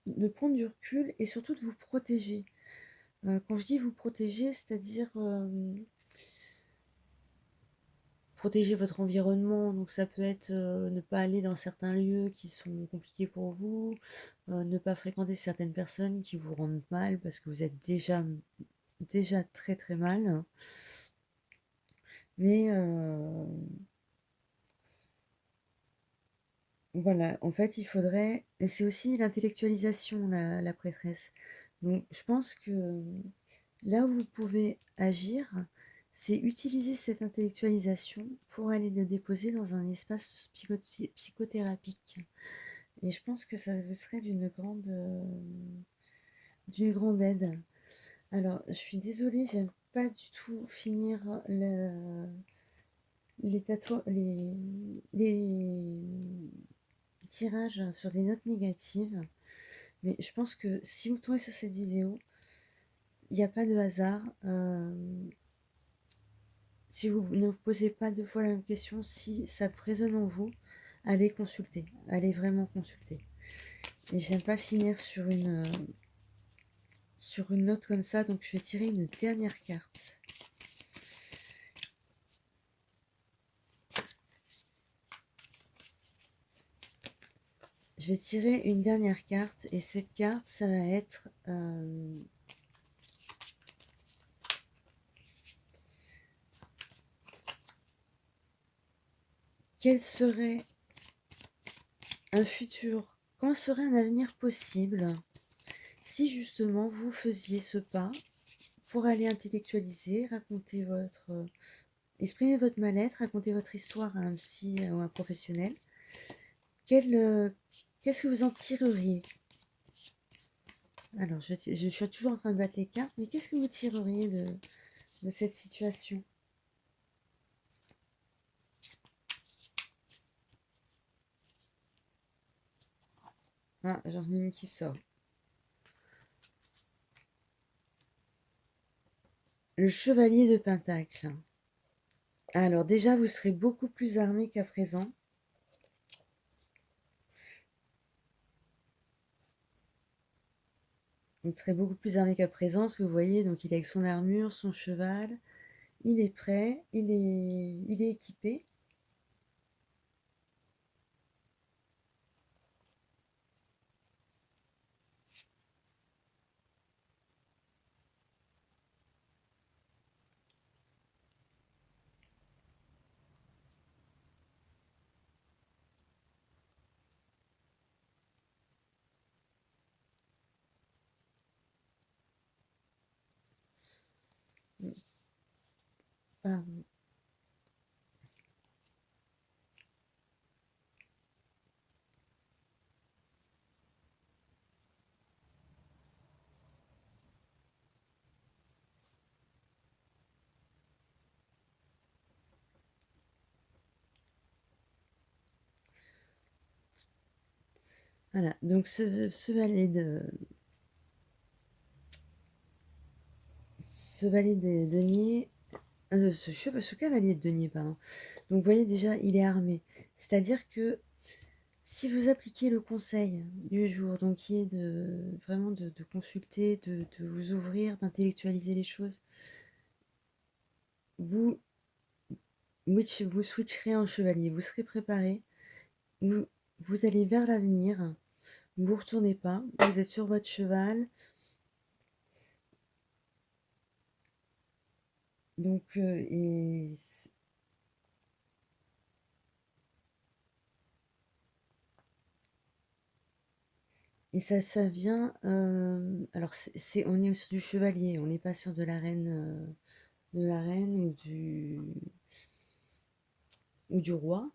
Speaker 1: de prendre du recul et surtout de vous protéger. Quand je dis vous protéger, c'est-à-dire protéger votre environnement. Donc ça peut être ne pas aller dans certains lieux qui sont compliqués pour vous, ne pas fréquenter certaines personnes qui vous rendent mal parce que vous êtes déjà très très mal. Mais Voilà, en fait, il faudrait et c'est aussi l'intellectualisation, la prêtresse. Donc je pense que, là où vous pouvez agir, c'est utiliser cette intellectualisation pour aller le déposer dans un espace psychothérapique et je pense que ça vous serait d'une grande aide. Alors, je suis désolée, j'aime pas du tout finir les tatouages, les tirages sur des notes négatives. Mais je pense que si vous tombez sur cette vidéo, il n'y a pas de hasard. Si vous ne vous posez pas deux fois la même question, si ça résonne en vous, allez consulter. Allez vraiment consulter. Et j'aime pas finir sur une note comme ça, donc je vais tirer une dernière carte. Je vais tirer une dernière carte et cette carte, ça va être quel serait un futur, quand serait un avenir possible si justement vous faisiez ce pas pour aller intellectualiser, raconter exprimer votre mal-être, raconter votre histoire à un psy ou un professionnel. Qu'est-ce que vous en tireriez? Alors, je suis toujours en train de battre les cartes, mais qu'est-ce que vous tireriez de cette situation? Ah, j'en ai une qui sort. Le chevalier de Pentacle. Alors déjà, vous serez beaucoup plus armé qu'à présent. Vous serez beaucoup plus armé qu'à présent, parce que vous voyez, donc il est avec son armure, son cheval, il est prêt, il est équipé. Pardon. Voilà, donc ce valet de denier, ce cavalier de denier, pardon. Donc vous voyez déjà, il est armé. C'est-à-dire que si vous appliquez le conseil du jour, donc qui est vraiment de consulter, de vous ouvrir, d'intellectualiser les choses, vous, vous switcherez en chevalier, vous serez préparé, vous, vous allez vers l'avenir, vous ne vous retournez pas, vous êtes sur votre cheval. Donc, et ça vient. Alors, on est sur du chevalier, on n'est pas sur de la reine ou du roi.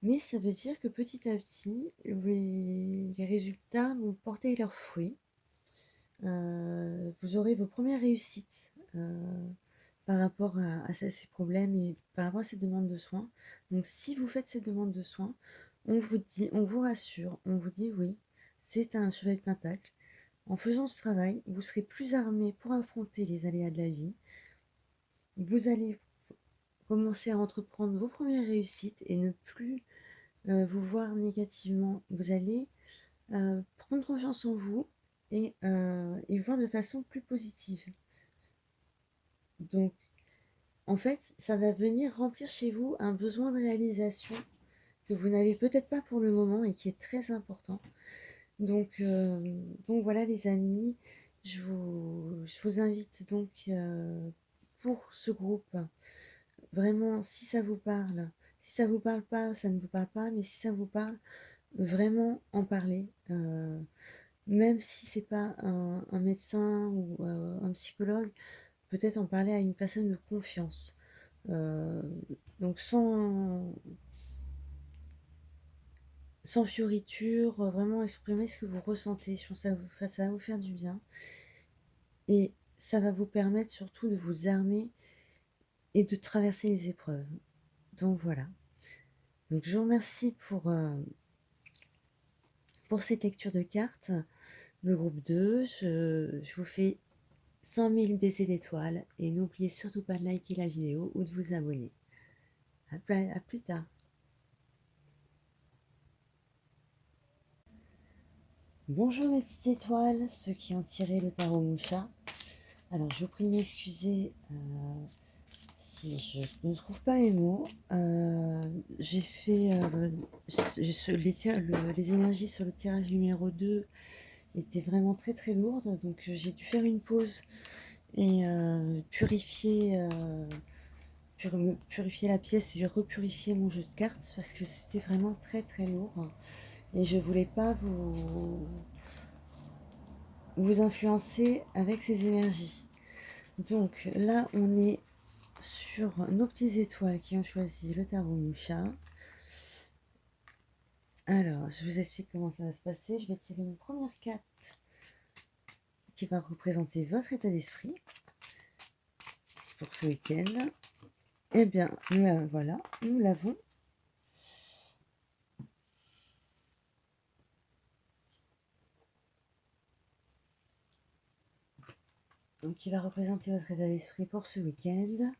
Speaker 1: Mais ça veut dire que petit à petit, les résultats vont porter leurs fruits. Vous aurez vos premières réussites par rapport à ces problèmes et par rapport à cette demande de soins. Donc, si vous faites cette demande de soins, on vous rassure, on vous dit oui, c'est un cheval de pentacle. En faisant ce travail, vous serez plus armé pour affronter les aléas de la vie. Vous allez commencer à entreprendre vos premières réussites et ne plus vous voir négativement. Vous allez prendre confiance en vous et voir de façon plus positive. Donc, en fait, ça va venir remplir chez vous un besoin de réalisation que vous n'avez peut-être pas pour le moment et qui est très important. Donc voilà les amis, je vous invite donc pour ce groupe, vraiment si ça vous parle pas, ça ne vous parle pas, mais si ça vous parle, vraiment en parler, même si c'est pas un médecin ou un psychologue, peut-être en parler à une personne de confiance. Heu, donc sans fioriture, vraiment exprimer ce que vous ressentez. Je pense que ça va vous faire du bien et ça va vous permettre surtout de vous armer et de traverser les épreuves. Donc voilà. Donc je vous remercie pour cette lecture de cartes. Le groupe 2, je vous fais 100 000 baisers d'étoiles et n'oubliez surtout pas de liker la vidéo ou de vous abonner. À plus tard. Bonjour mes petites étoiles, ceux qui ont tiré le tarot Moucha. Alors je vous prie de m'excuser si je ne trouve pas mes mots. J'ai fait les énergies sur le tirage numéro 2 étaient vraiment très très lourdes, donc j'ai dû faire une pause et purifier la pièce et repurifier mon jeu de cartes parce que c'était vraiment très très lourd et je voulais pas vous influencer avec ces énergies. Donc là, on est sur nos petites étoiles qui ont choisi le tarot Moucha. Alors, je vous explique comment ça va se passer. Je vais tirer une première carte qui va représenter votre état d'esprit pour ce week-end. Eh bien, voilà, nous l'avons. Donc, qui va représenter votre état d'esprit pour ce week-end.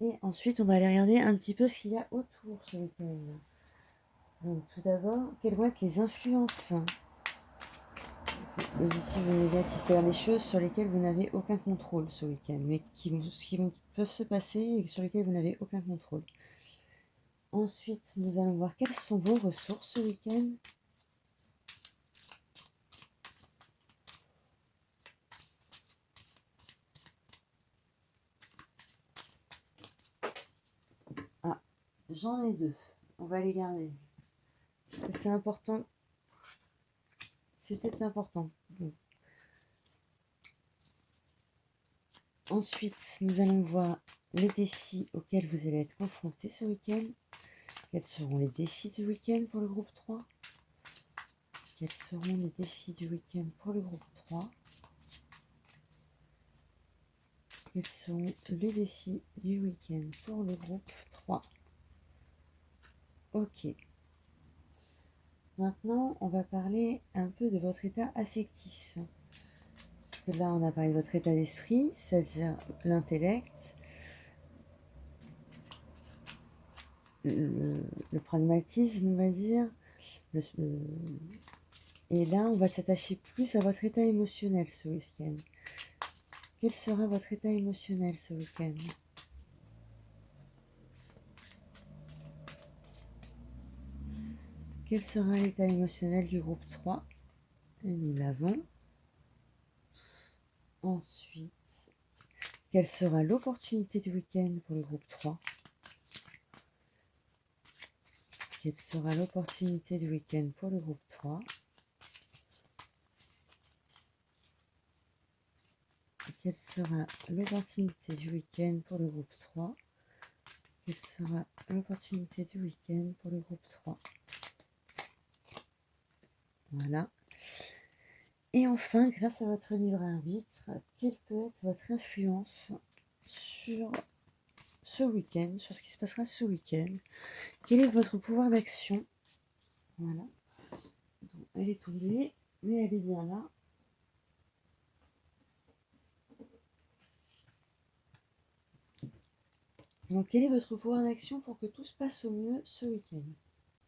Speaker 1: Et ensuite, on va aller regarder un petit peu ce qu'il y a autour ce week-end. Donc, tout d'abord, quelles vont être les influences positives ou négatives, c'est-à-dire les choses sur lesquelles vous n'avez aucun contrôle ce week-end, mais peuvent se passer et sur lesquelles vous n'avez aucun contrôle. Ensuite, nous allons voir quelles sont vos ressources ce week-end. Ah, j'en ai deux. On va les garder. C'est important. C'est peut-être important. Bon. Ensuite, nous allons voir les défis auxquels vous allez être confrontés ce week-end. Quels seront les défis du week-end pour le groupe 3? Quels seront les défis du week-end pour le groupe 3? Quels sont les défis du week-end pour le groupe 3? Ok. Maintenant, on va parler un peu de votre état affectif. Parce que là, on a parlé de votre état d'esprit, c'est-à-dire l'intellect, le pragmatisme, on va dire. Et là, on va s'attacher plus à votre état émotionnel ce week-end. Quel sera votre état émotionnel ce week-end? Quel sera l'état émotionnel du groupe 3? Et nous l'avons. Ensuite, quelle sera l'opportunité du week-end pour le groupe 3? Quelle sera l'opportunité du week-end pour le groupe 3? Quelle sera l'opportunité du week-end pour le groupe 3? Quelle sera l'opportunité du week-end pour le groupe 3? Voilà. Et enfin, grâce à votre libre arbitre, quelle peut être votre influence sur ce week-end, sur ce qui se passera ce week-end? Quel est votre pouvoir d'action? Voilà. Donc, elle est tombée, mais elle est bien là. Donc, quel est votre pouvoir d'action pour que tout se passe au mieux ce week-end?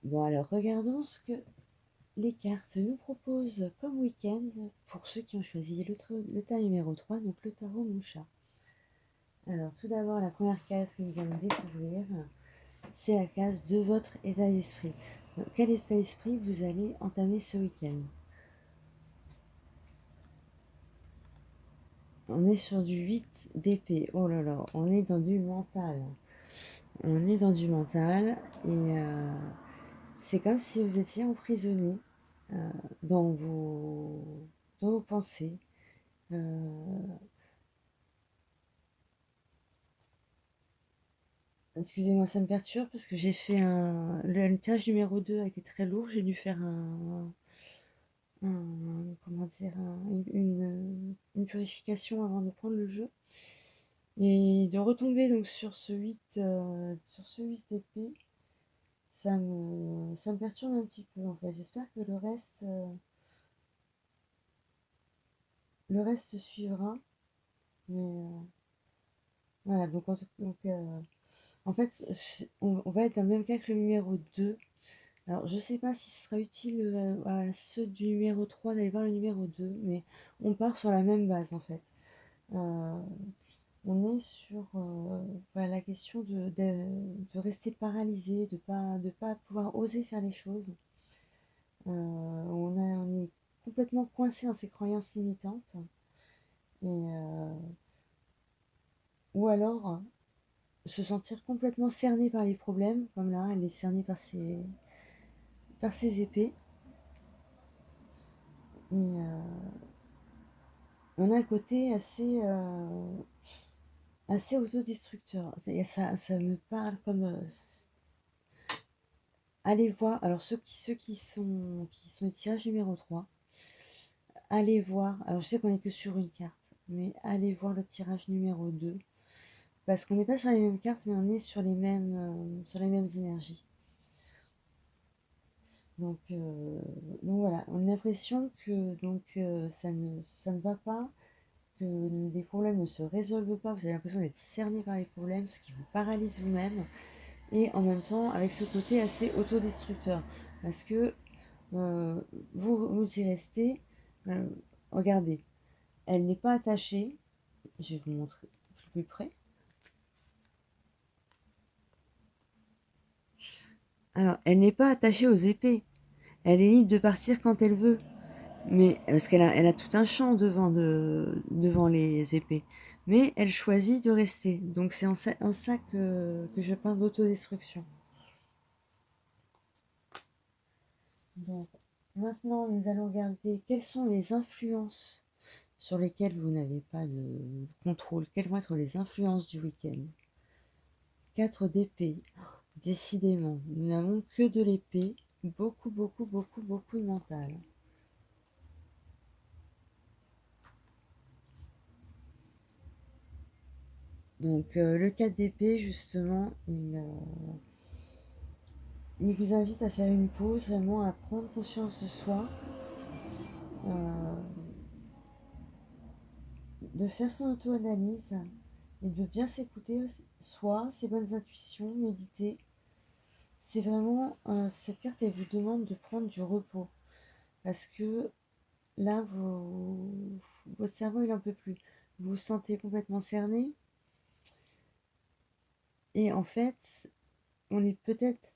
Speaker 1: Bon, alors, regardons ce que les cartes nous proposent comme week-end pour ceux qui ont choisi le tas numéro 3, donc le tarot Moucha. Alors, tout d'abord, la première case que nous allons découvrir, c'est la case de votre état d'esprit. Donc, quel état d'esprit vous allez entamer ce week-end? On est sur du 8 d'épée. Oh là là, on est dans du mental. On est dans du mental et c'est comme si vous étiez emprisonné euh, dans vos, dans vos pensées. Euh, Excusez-moi, ça me perturbe parce que j'ai fait le tirage numéro 2 a été très lourd. J'ai dû faire comment dire, une purification avant de prendre le jeu. Et de retomber donc sur ce 8 d'épée, ça me perturbe un petit peu en fait. J'espère que le reste suivra. Mais voilà, en fait, on va être dans le même cas que le numéro 2. Alors, je sais pas si ce sera utile à ceux du numéro 3 d'aller voir le numéro 2, mais on part sur la même base en fait. Euh, on est sur voilà, la question de rester paralysé, de pas pouvoir oser faire les choses. On est complètement coincé dans ses croyances limitantes. Et, ou alors se sentir complètement cerné par les problèmes, comme là, elle est cernée par ses épées. Et on a un côté assez autodestructeur. Et ça me parle comme allez voir. Alors qui sont le tirage numéro 3, allez voir. Alors je sais qu'on est que sur une carte, mais allez voir le tirage numéro 2. Parce qu'on n'est pas sur les mêmes cartes, mais on est sur les mêmes énergies. Donc, euh, donc voilà, on a l'impression que ça ne va pas, que les problèmes ne se résolvent pas. Vous avez l'impression d'être cerné par les problèmes, ce qui vous paralyse vous-même. Et en même temps, avec ce côté assez autodestructeur. Parce que euh, vous y restez. euh, Regardez, elle n'est pas attachée. Je vais vous montrer plus près. Alors, elle n'est pas attachée aux épées. Elle est libre de partir quand elle veut. Mais parce elle a tout un champ devant les épées. Mais elle choisit de rester. Donc c'est en ça que je parle d'autodestruction. Donc maintenant, nous allons regarder quelles sont les influences sur lesquelles vous n'avez pas de contrôle. Quelles vont être les influences du week-end? 4 d'épée. Décidément, nous n'avons que de l'épée. Beaucoup, beaucoup, beaucoup, beaucoup de mental. Donc le 4 d'épée, justement, il vous invite à faire une pause, vraiment à prendre conscience de soi, euh, de faire son auto-analyse et de bien s'écouter soi, ses bonnes intuitions, méditer. C'est vraiment, cette carte, elle vous demande de prendre du repos parce que là, votre cerveau, il n'en peut plus. Vous vous sentez complètement cerné et en fait, on est peut-être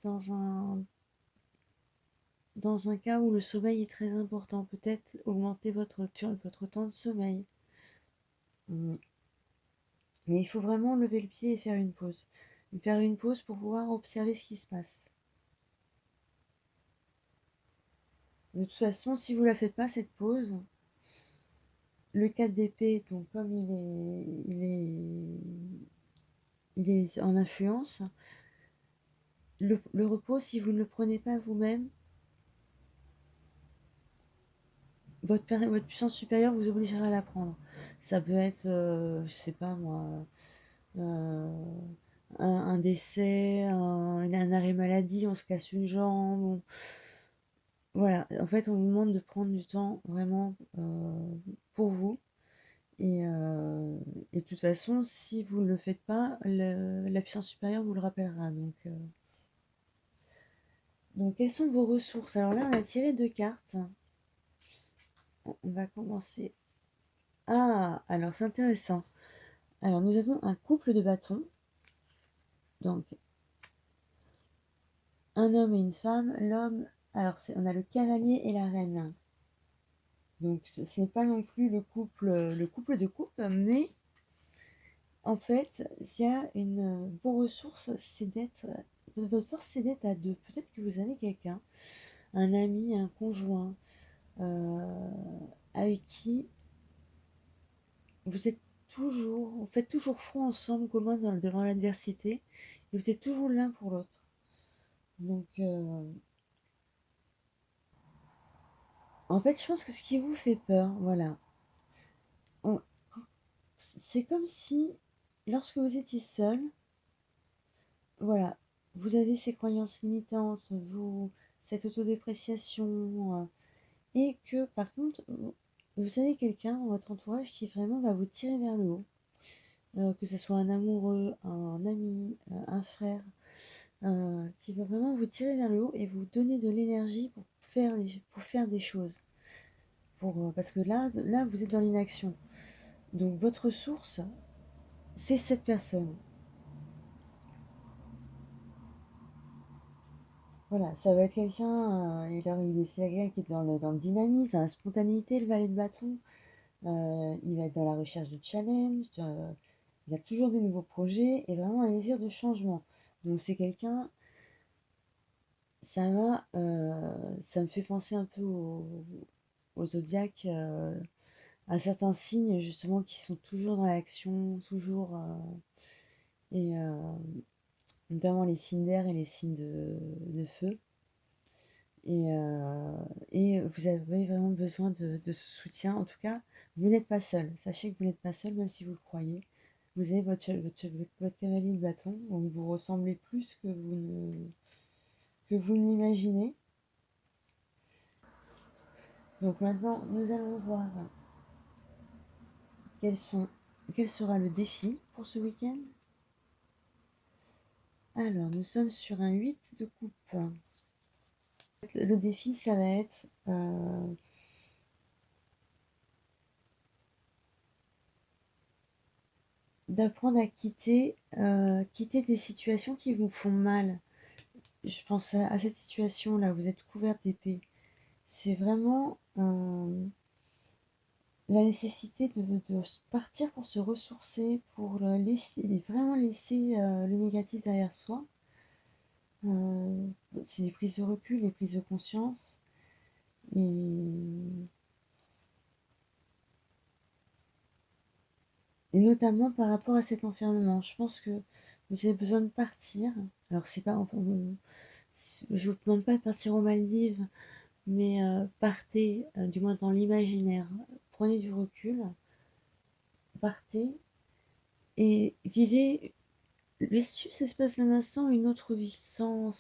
Speaker 1: dans un cas où le sommeil est très important. Peut-être augmenter votre temps de sommeil. Mm. Mais il faut vraiment lever le pied et faire une pause. Faire une pause pour pouvoir observer ce qui se passe. De toute façon, si vous ne la faites pas, cette pause, le 4 d'épée, donc comme il est en influence, le repos, si vous ne le prenez pas vous-même, votre puissance supérieure vous obligera à la prendre. Ça peut être, je sais pas moi, euh, un décès, un arrêt maladie, on se casse une jambe. Voilà, en fait, on vous demande de prendre du temps vraiment pour vous. Et de toute façon, si vous ne le faites pas, la puissance supérieure vous le rappellera. Donc, quelles sont vos ressources? Alors là, on a tiré 2 cartes. On va commencer. Ah, alors c'est intéressant. Alors, nous avons un couple de bâtons. Donc, un homme et une femme. L'homme, alors on a le cavalier et la reine. Donc, ce n'est pas non plus le couple de coupe, mais en fait, s'il y a une vos ressources, c'est d'être votre force, c'est d'être à 2. Peut-être que vous avez quelqu'un, un ami, un conjoint, heu, avec qui vous êtes toujours vous faites toujours front ensemble commun devant l'adversité et vous êtes toujours l'un pour l'autre. Donc en fait, je pense que ce qui vous fait peur, voilà, on c'est comme si lorsque vous étiez seul, voilà, vous avez ces croyances limitantes, vous cette autodépréciation, et que par contre, vous avez quelqu'un dans votre entourage qui vraiment va vous tirer vers le haut, que ce soit un amoureux, un ami, un frère, qui va vraiment vous tirer vers le haut et vous donner de l'énergie pour faire des choses. Parce que là, vous êtes dans l'inaction. Donc votre source, c'est cette personne. Voilà, ça va être quelqu'un, c'est quelqu'un qui est dans le dynamisme, dans la spontanéité, le valet de bâton. Il va être dans la recherche de challenge, il a toujours des nouveaux projets et vraiment un désir de changement. Donc c'est quelqu'un, ça me fait penser un peu au zodiaque, à certains signes justement qui sont toujours dans l'action, toujours, et notamment les signes d'air et les signes de feu. Et vous avez vraiment besoin de ce soutien. En tout cas, vous n'êtes pas seul. Sachez que vous n'êtes pas seul, même si vous le croyez. Vous avez votre cavalier de bâton, donc vous ressemblez plus que vous ne l'imaginez. Donc maintenant, nous allons voir quels sont, quel sera le défi pour ce week-end. Alors, nous sommes sur un 8 de coupe. Le défi, ça va être d'apprendre à quitter des situations qui vous font mal. Je pense à cette situation-là, vous êtes couverte d'épée. C'est vraiment la nécessité de partir pour se ressourcer, pour vraiment laisser le négatif derrière soi. Euh, c'est les prises de recul, les prises de conscience. Et, et notamment par rapport à cet enfermement. Je pense que vous avez besoin de partir. Alors, c'est pas, je vous demande pas de partir aux Maldives, mais partez, du moins dans l'imaginaire. Prenez du recul, partez et vivez juste l'espace d'un instant une autre vie sans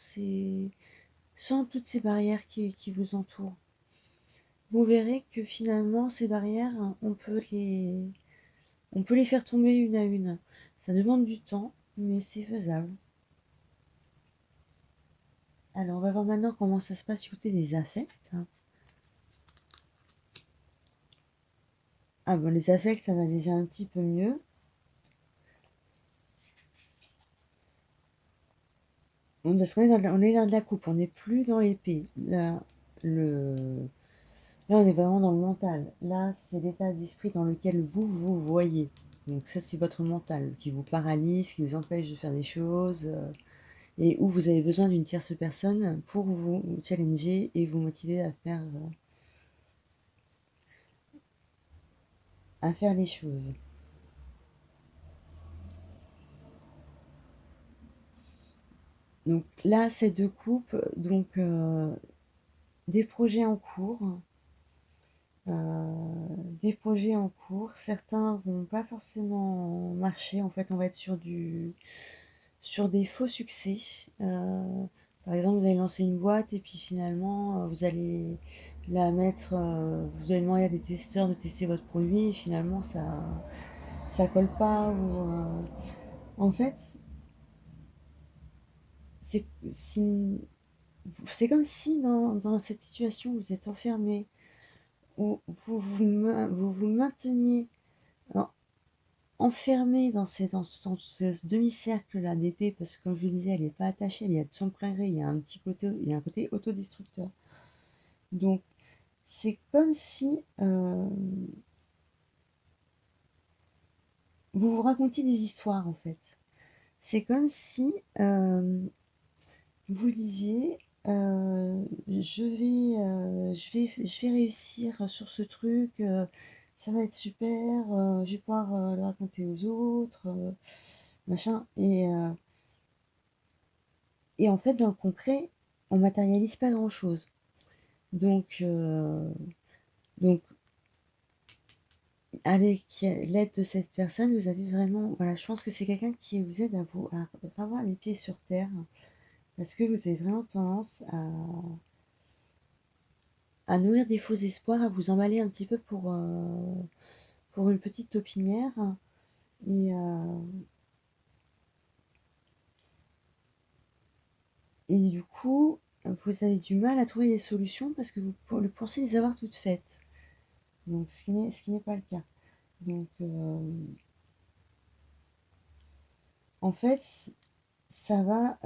Speaker 1: toutes ces barrières qui vous entourent. Vous verrez que finalement, ces barrières, on peut les faire tomber une à une. Ça demande du temps, mais c'est faisable. Alors, on va voir maintenant comment ça se passe du côté des affects. Ah bon, les affects, ça va déjà un petit peu mieux. Bon, parce qu'on est on est dans de la coupe, on n'est plus dans l'épée. Là, on est vraiment dans le mental. Là, c'est l'état d'esprit dans lequel vous vous voyez. Donc ça, c'est votre mental qui vous paralyse, qui vous empêche de faire des choses, et où vous avez besoin d'une tierce personne pour vous challenger et vous motiver à faire les choses. Donc là, c'est deux coupes, donc des projets en cours. Des projets en cours, certains vont pas forcément marcher. En fait, on va être sur des faux succès. Par exemple, vous allez lancer une boîte et puis finalement, vous allez la mettre, vous allez demander à des testeurs de tester votre produit et finalement, ça colle pas. En fait, c'est si- c'est comme si dans cette situation, vous êtes enfermé, où vous vous mainteniez enfermée dans ce demi-cercle-là d'épée, parce que comme je vous disais, elle n'est pas attachée, elle est de son plein gré, il y a un côté autodestructeur. Donc, c'est comme si vous vous racontiez des histoires en fait. C'est comme si vous disiez je vais réussir sur ce truc, ça va être super, je vais pouvoir le raconter aux autres, machin. Et en fait, dans le concret, on matérialise pas grand-chose. Donc, donc avec l'aide de cette personne, vous avez vraiment, voilà, je pense que c'est quelqu'un qui vous aide à avoir les pieds sur terre, parce que vous avez vraiment tendance à nourrir des faux espoirs, à vous emballer un petit peu pour une petite taupinière. Et, euh, et du coup, vous avez du mal à trouver des solutions parce que vous pensez les avoir toutes faites. Donc, ce qui n'est pas le cas. Donc, en fait, ça va,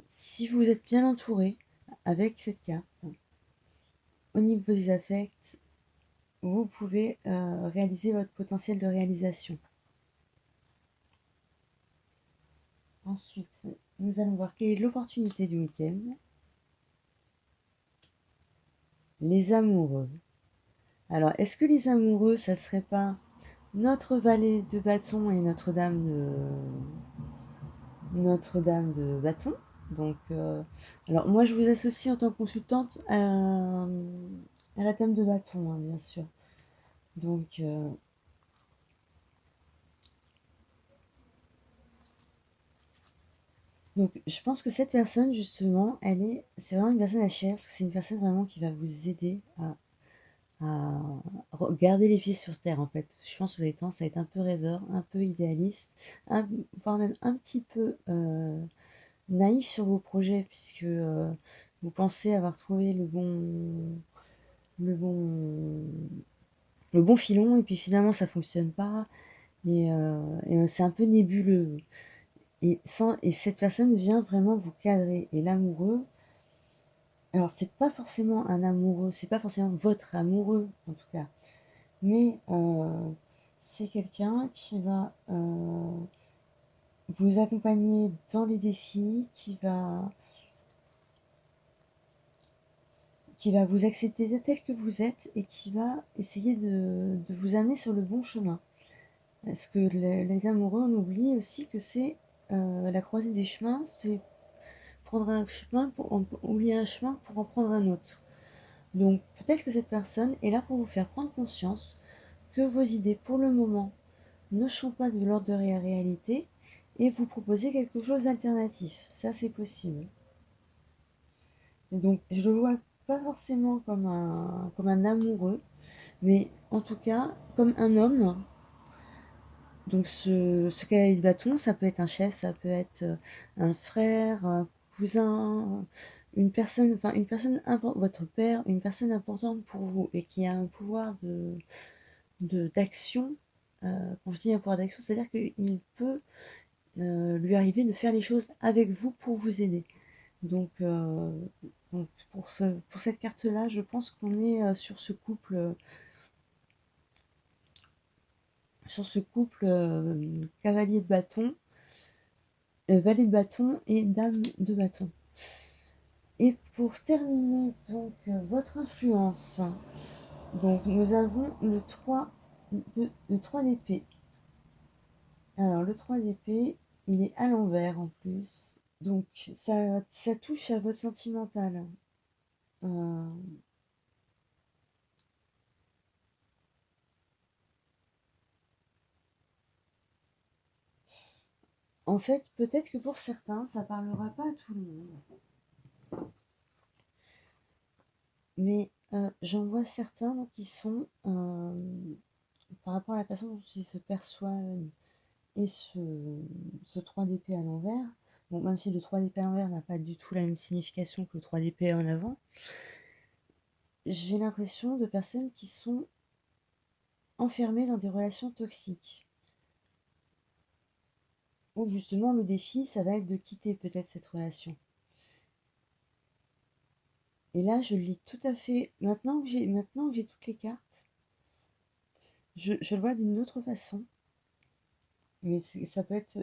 Speaker 1: si vous êtes bien entouré avec cette carte, au niveau des affects, vous pouvez réaliser votre potentiel de réalisation. Ensuite, nous allons voir quelle est l'opportunité du week-end. Les amoureux. Alors, est-ce que les amoureux, ça serait pas notre valet de bâton et Notre-Dame de bâton? Donc, alors moi, je vous associe en tant que consultante à la dame de bâton, hein, bien sûr. Donc, je pense que cette personne, justement, c'est vraiment une personne à cher, parce que c'est une personne vraiment qui va vous aider à garder les pieds sur terre, en fait. Je pense que vous avez tendance à être un peu rêveur, un peu idéaliste, voire même un petit peu naïf sur vos projets, puisque vous pensez avoir trouvé le bon, le bon filon, et puis finalement ça fonctionne pas, et c'est un peu nébuleux. Et cette personne vient vraiment vous cadrer. Et l'amoureux, alors c'est pas forcément un amoureux, c'est pas forcément votre amoureux en tout cas, mais c'est quelqu'un qui va vous accompagner dans les défis, qui va vous accepter tel que vous êtes et qui va essayer de vous amener sur le bon chemin. Parce que les amoureux, on oublie aussi que c'est la croisée des chemins, c'est prendre un chemin pour oublier un chemin pour en prendre un autre. Donc peut-être que cette personne est là pour vous faire prendre conscience que vos idées pour le moment ne sont pas de l'ordre de la réalité et vous proposer quelque chose d'alternatif. Ça c'est possible. Et donc je le vois pas forcément comme un amoureux, mais en tout cas comme un homme. Donc ce cavalier de bâton, ça peut être un chef, ça peut être un frère, un cousin, une personne votre père, une personne importante pour vous et qui a un pouvoir d'action. Quand je dis un pouvoir d'action, c'est-à-dire qu'il peut lui arriver de faire les choses avec vous pour vous aider. Donc, pour cette carte-là, je pense qu'on est sur ce couple cavalier de bâton, valet de bâton et dame de bâton. Et pour terminer donc votre influence, donc nous avons le 3 d'épée. Alors le 3 d'épée, il est à l'envers en plus. Donc ça touche à votre sentimental. Euh, En fait, peut-être que pour certains, ça parlera pas à tout le monde. Mais j'en vois certains qui sont, par rapport à la façon dont ils se perçoivent et ce 3 d'épée à l'envers, bon, même si le 3 d'épée à l'envers n'a pas du tout la même signification que le 3 d'épée en avant, j'ai l'impression de personnes qui sont enfermées dans des relations toxiques. Ou justement, le défi, ça va être de quitter peut-être cette relation. Et là, je le lis tout à fait. Maintenant que j'ai toutes les cartes, je le vois d'une autre façon. Mais ça peut être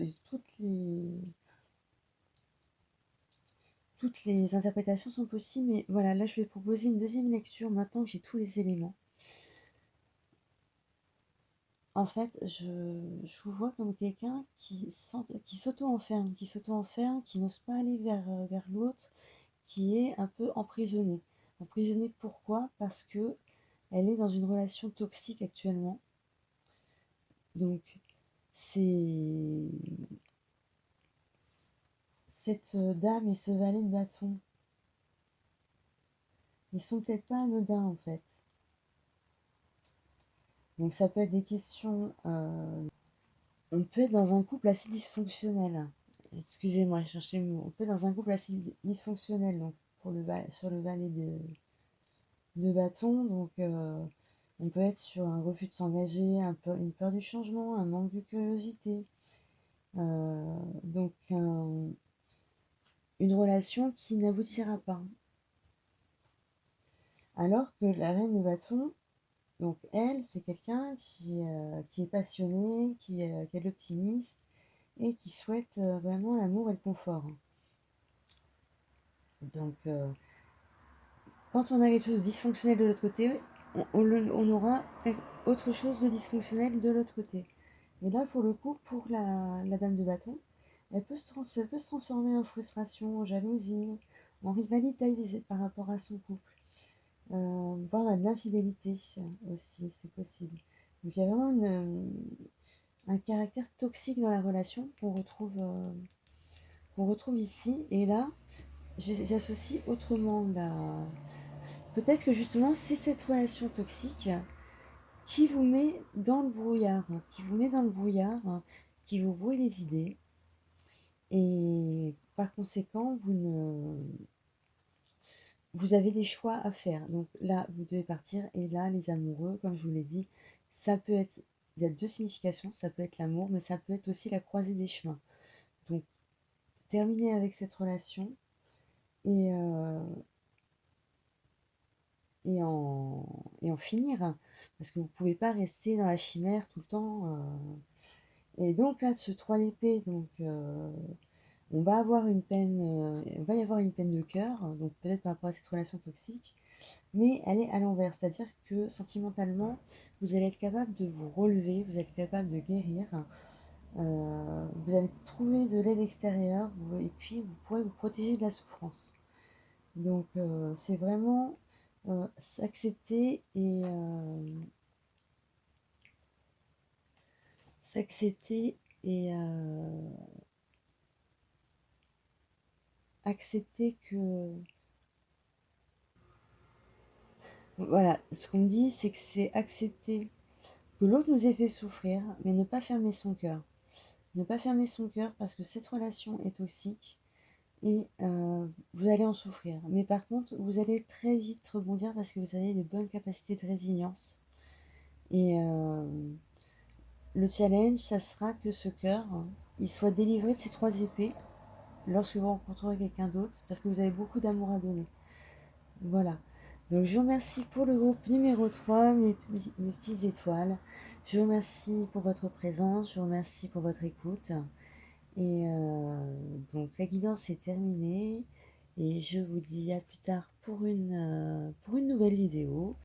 Speaker 1: toutes les interprétations sont possibles, mais voilà, là je vais proposer une deuxième lecture maintenant que j'ai tous les éléments. En fait, je vous vois comme quelqu'un qui s'auto-enferme, qui n'ose pas aller vers l'autre, qui est un peu emprisonnée. Emprisonnée pourquoi? Parce que elle est dans une relation toxique actuellement. Donc, c'est cette dame et ce valet de bâton, ils sont peut-être pas anodins en fait. Donc ça peut être des questions. On peut être dans un couple assez dysfonctionnel. Excusez-moi, je cherchais le mot. On peut être dans un couple assez dysfonctionnel, donc sur le valet de bâton. Donc on peut être sur un refus de s'engager, une peur du changement, un manque de curiosité. Donc une relation qui n'aboutira pas. Alors que la reine de bâton, donc elle, c'est quelqu'un qui est passionné, qui est l'optimiste et qui souhaite vraiment l'amour et le confort. Donc quand on a quelque chose de dysfonctionnel de l'autre côté, on aura autre chose de dysfonctionnel de l'autre côté. Et là, pour le coup, pour la dame de bâton, elle peut se transformer en frustration, en jalousie, en rivalité par rapport à son couple. Voire à de l'infidélité aussi, c'est possible. Donc il y a vraiment un caractère toxique dans la relation qu'on retrouve ici. Et là, j'associe autrement la... Peut-être que justement, c'est cette relation toxique qui vous met dans le brouillard, qui vous brouille les idées. Et par conséquent, vous avez des choix à faire. Donc là, vous devez partir. Et là, les amoureux, comme je vous l'ai dit, ça peut être, il y a deux significations. Ça peut être l'amour, mais ça peut être aussi la croisée des chemins. Donc, terminer avec cette relation et, euh, et en finir. Parce que vous ne pouvez pas rester dans la chimère tout le temps. Et donc là, de ce 3 d'épée, donc on va avoir une peine, il va y avoir une peine de cœur, donc peut-être par rapport à cette relation toxique, mais elle est à l'envers, c'est-à-dire que sentimentalement, vous allez être capable de vous relever, vous êtes capable de guérir, vous allez trouver de l'aide extérieure, et puis vous pourrez vous protéger de la souffrance. Donc c'est vraiment s'accepter s'accepter et accepter que voilà, ce qu'on me dit, c'est que c'est accepter que l'autre nous ait fait souffrir, mais ne pas fermer son cœur. Ne pas fermer son cœur parce que cette relation est toxique et vous allez en souffrir. Mais par contre, vous allez très vite rebondir parce que vous avez de bonnes capacités de résilience. Et le challenge, ça sera que ce cœur, il soit délivré de ces 3 épées lorsque vous rencontrerez quelqu'un d'autre parce que vous avez beaucoup d'amour à donner. Voilà. Donc je vous remercie pour le groupe numéro 3, mes petites étoiles. Je vous remercie pour votre présence, je vous remercie pour votre écoute. Et donc la guidance est terminée et je vous dis à plus tard pour une nouvelle vidéo.